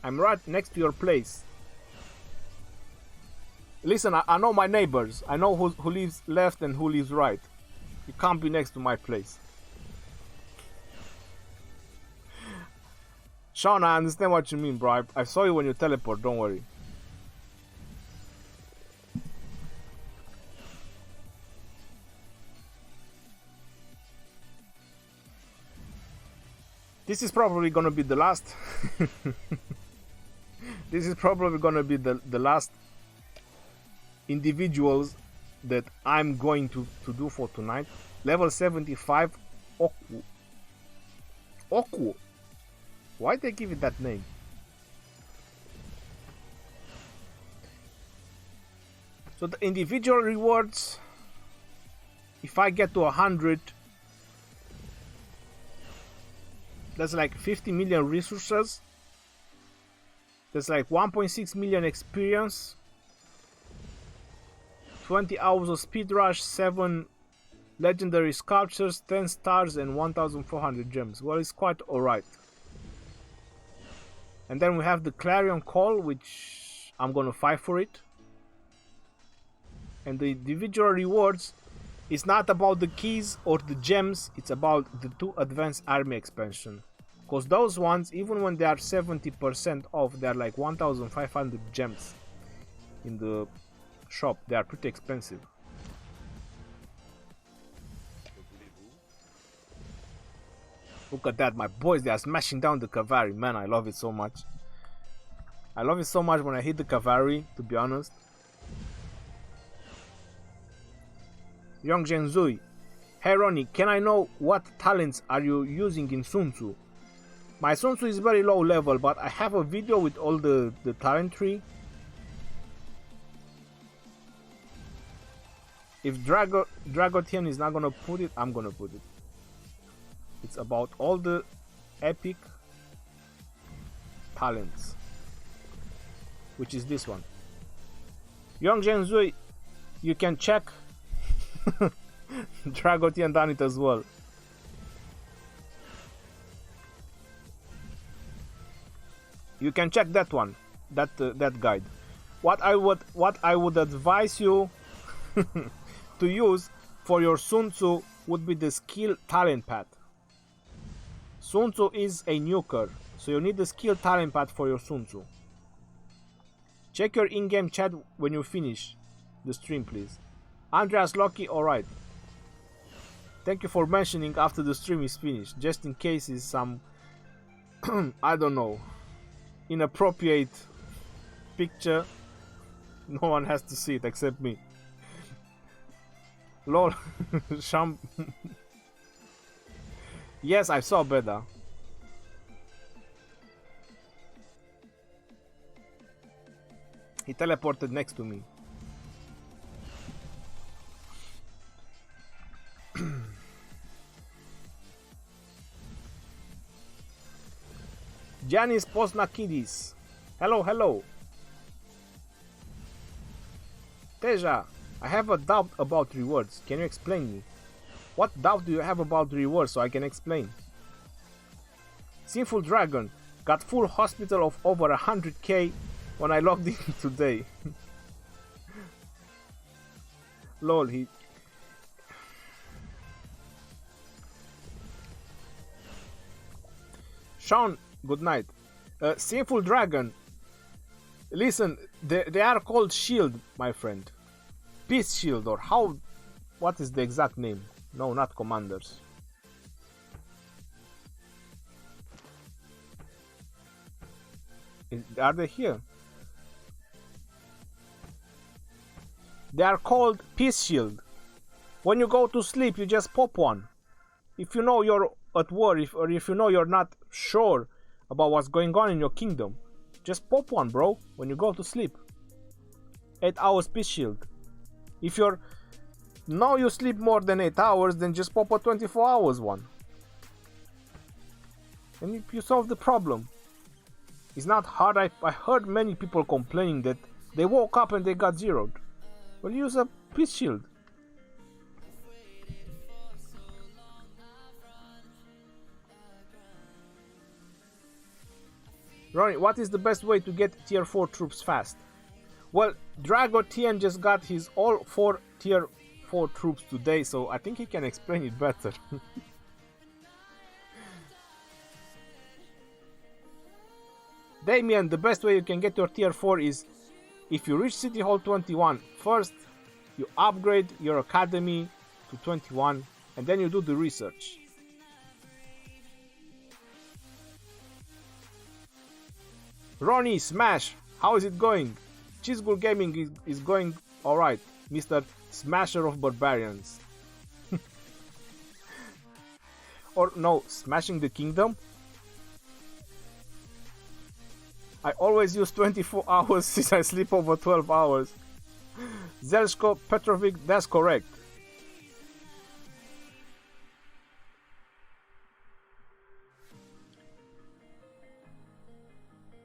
I'm right next to your place. Listen, I know my neighbors. I know who lives left and who lives right. You can't be next to my place. Sean, I understand what you mean, bro. I saw you when you teleport, don't worry. This is probably gonna be the last. This is probably gonna be the last individuals that I'm going to do for tonight. Level 75 Oku. Oku. Why'd they give it that name? So the individual rewards, if I get to 100, that's like 50 million resources. That's like 1.6 million experience. 20 hours of speed rush, 7 legendary sculptures, 10 stars and 1400 gems. Well, it's quite alright. And then we have the Clarion Call, which I'm gonna fight for it. And the individual rewards is not about the keys or the gems, it's about the 2 advanced army expansion. Because those ones, even when they are 70% off, they're like 1500 gems in the shop. They are pretty expensive. Look at that, my boys, they are smashing down the cavalry. Man, I love it so much. I love it so much when I hit the cavalry, to be honest. Young Zhenzui. Hey Ronnie, can I know what talents are you using in Sun Tzu? My Sun Tzu is very low level, but I have a video with all the talent tree. If Dragotian is not gonna put it, I'm gonna put it. It's about all the epic talents, which is this one. Young Zhenzui, you can check. Dragotian done it as well. You can check that one, that guide. What I would advise you to use for your Sun Tzu would be the skill talent path. Sun Tzu is a nuker, so you need the skill talent path for your Sun Tzu. Check your in-game chat when you finish the stream, please. Andreas Loki, alright. Thank you for mentioning after the stream is finished, just in case it's some I don't know, inappropriate picture. No one has to see it except me. Lol. Sham. Yes, I saw better. He teleported next to me. Janis Posnakidis. Hello, hello. Teja, I have a doubt about rewards. Can you explain me? What doubt do you have about rewards so I can explain? Sinful Dragon got full hospital of over 100k when I logged in today. Lol, he... Sean, good night. Sinful Dragon, listen, they are called Shield, my friend. Peace Shield, or how... What is the exact name? No, not Commanders. Are they here? They are called Peace Shield. When you go to sleep, you just pop one. If you know you're at war, or if you know you're not sure about what's going on in your kingdom, just pop one, bro, when you go to sleep. 8 hours Peace Shield. If you sleep more than 8 hours, then just pop a 24 hours one. And you solve the problem. It's not hard. I heard many people complaining that they woke up and they got zeroed. Well, use a Peace Shield. Ronnie, what is the best way to get tier 4 troops fast? Well, Dragotian just got his all 4 tier 4 troops today, so I think he can explain it better. Damien, the best way you can get your tier 4 is if you reach City Hall 21 first, you upgrade your academy to 21 and then you do the research. Ronnie, Smash, how is it going? Cheesegool Gaming is going alright, Mr. Smasher of Barbarians. Or no, Smashing the Kingdom? I always use 24 hours since I sleep over 12 hours. Zelshko Petrovic, that's correct.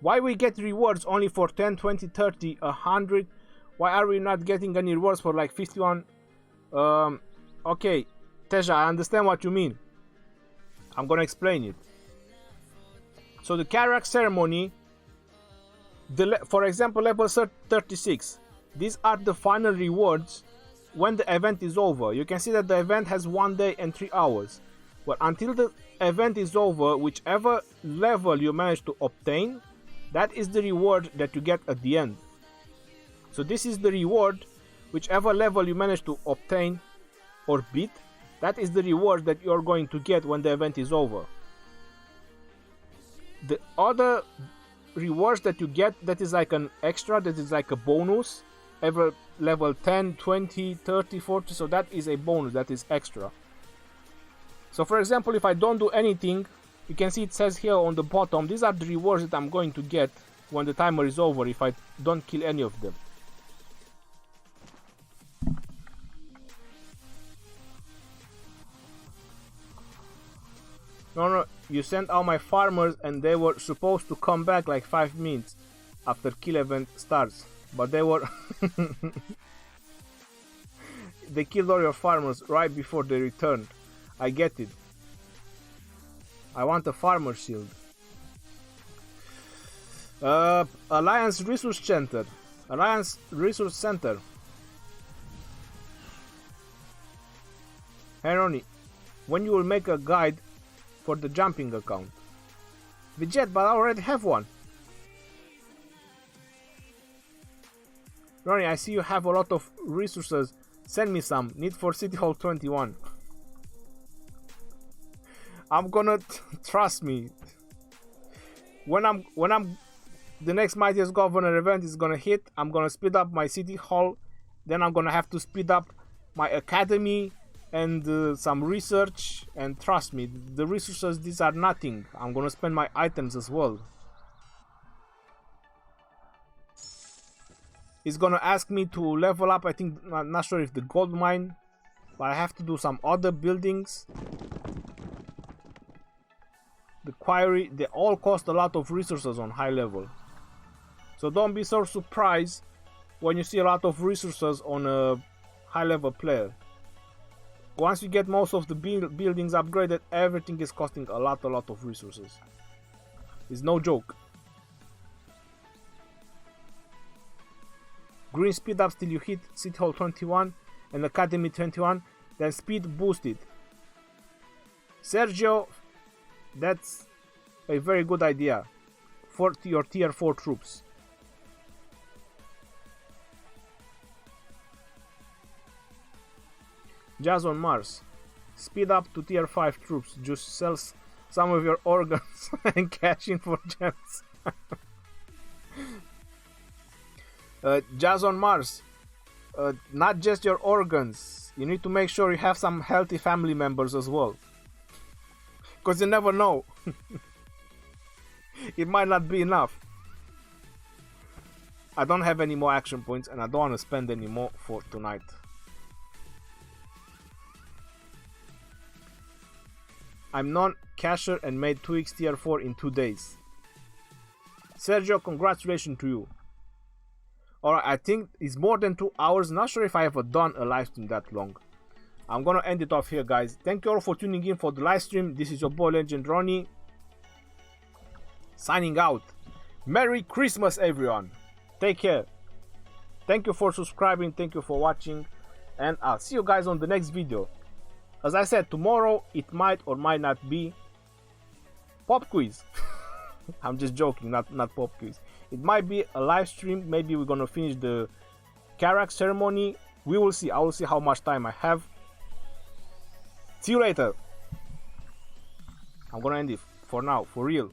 Why we get rewards only for 10, 20, 30, 100? Why are we not getting any rewards for like 51? Okay, Teja, I understand what you mean. I'm gonna explain it. So the Karuak Ceremony, for example, level 36. These are the final rewards when the event is over. You can see that the event has 1 day and 3 hours. But until the event is over, whichever level you manage to obtain, that is the reward that you get at the end. So this is the reward, whichever level you manage to obtain or beat, that is the reward that you're going to get when the event is over. The other rewards that you get, that is like an extra, that is like a bonus, every level 10, 20, 30, 40, so that is a bonus, that is extra. So for example, if I don't do anything, you can see it says here on the bottom, these are the rewards that I'm going to get when the timer is over if I don't kill any of them. No, you sent out my farmers and they were supposed to come back like 5 minutes after kill event starts. But they were... They killed all your farmers right before they returned. I get it. I want a farmer shield. Alliance Resource Center. Alliance Resource Center. Hey Ronnie, when you will make a guide for the jumping account? Vijet, but I already have one. Ronnie, I see you have a lot of resources. Send me some. Need for City Hall 21. I'm gonna trust me. When I'm the next Mightiest Governor event is gonna hit, I'm gonna speed up my City Hall. Then I'm gonna have to speed up my academy and some research. And trust me, the resources, these are nothing. I'm gonna spend my items as well. It's gonna ask me to level up, I think, I'm not sure if the gold mine, but I have to do some other buildings. The quarry, they all cost a lot of resources on high level. So don't be so surprised when you see a lot of resources on a high level player. Once you get most of the buildings upgraded, everything is costing a lot of resources. It's no joke. Green speed up till you hit City Hall 21 and Academy 21, then speed boosted. Sergio, that's a very good idea for your tier 4 troops. Jazz on Mars, speed up to tier 5 troops, just sell some of your organs and cash in for gems. Jazz on Mars, not just your organs, you need to make sure you have some healthy family members as well. Because you never know. It might not be enough. I don't have any more action points and I don't want to spend any more for tonight. I'm non-casher and made 2x tier 4 in 2 days. Sergio, congratulations to you. Alright, I think it's more than 2 hours. Not sure if I ever done a live stream that long. I'm gonna end it off here, guys. Thank you all for tuning in for the live stream. This is your boy Legend Ronnie, signing out. Merry Christmas, everyone. Take care. Thank you for subscribing. Thank you for watching. and I'll see you guys on the next video. As I said, tomorrow it might or might not be pop quiz. I'm just joking, not pop quiz. It might be a live stream. Maybe we're gonna finish the Karuak ceremony. We will see. I will see how much time I have. See you later. I'm gonna end it for now, for real.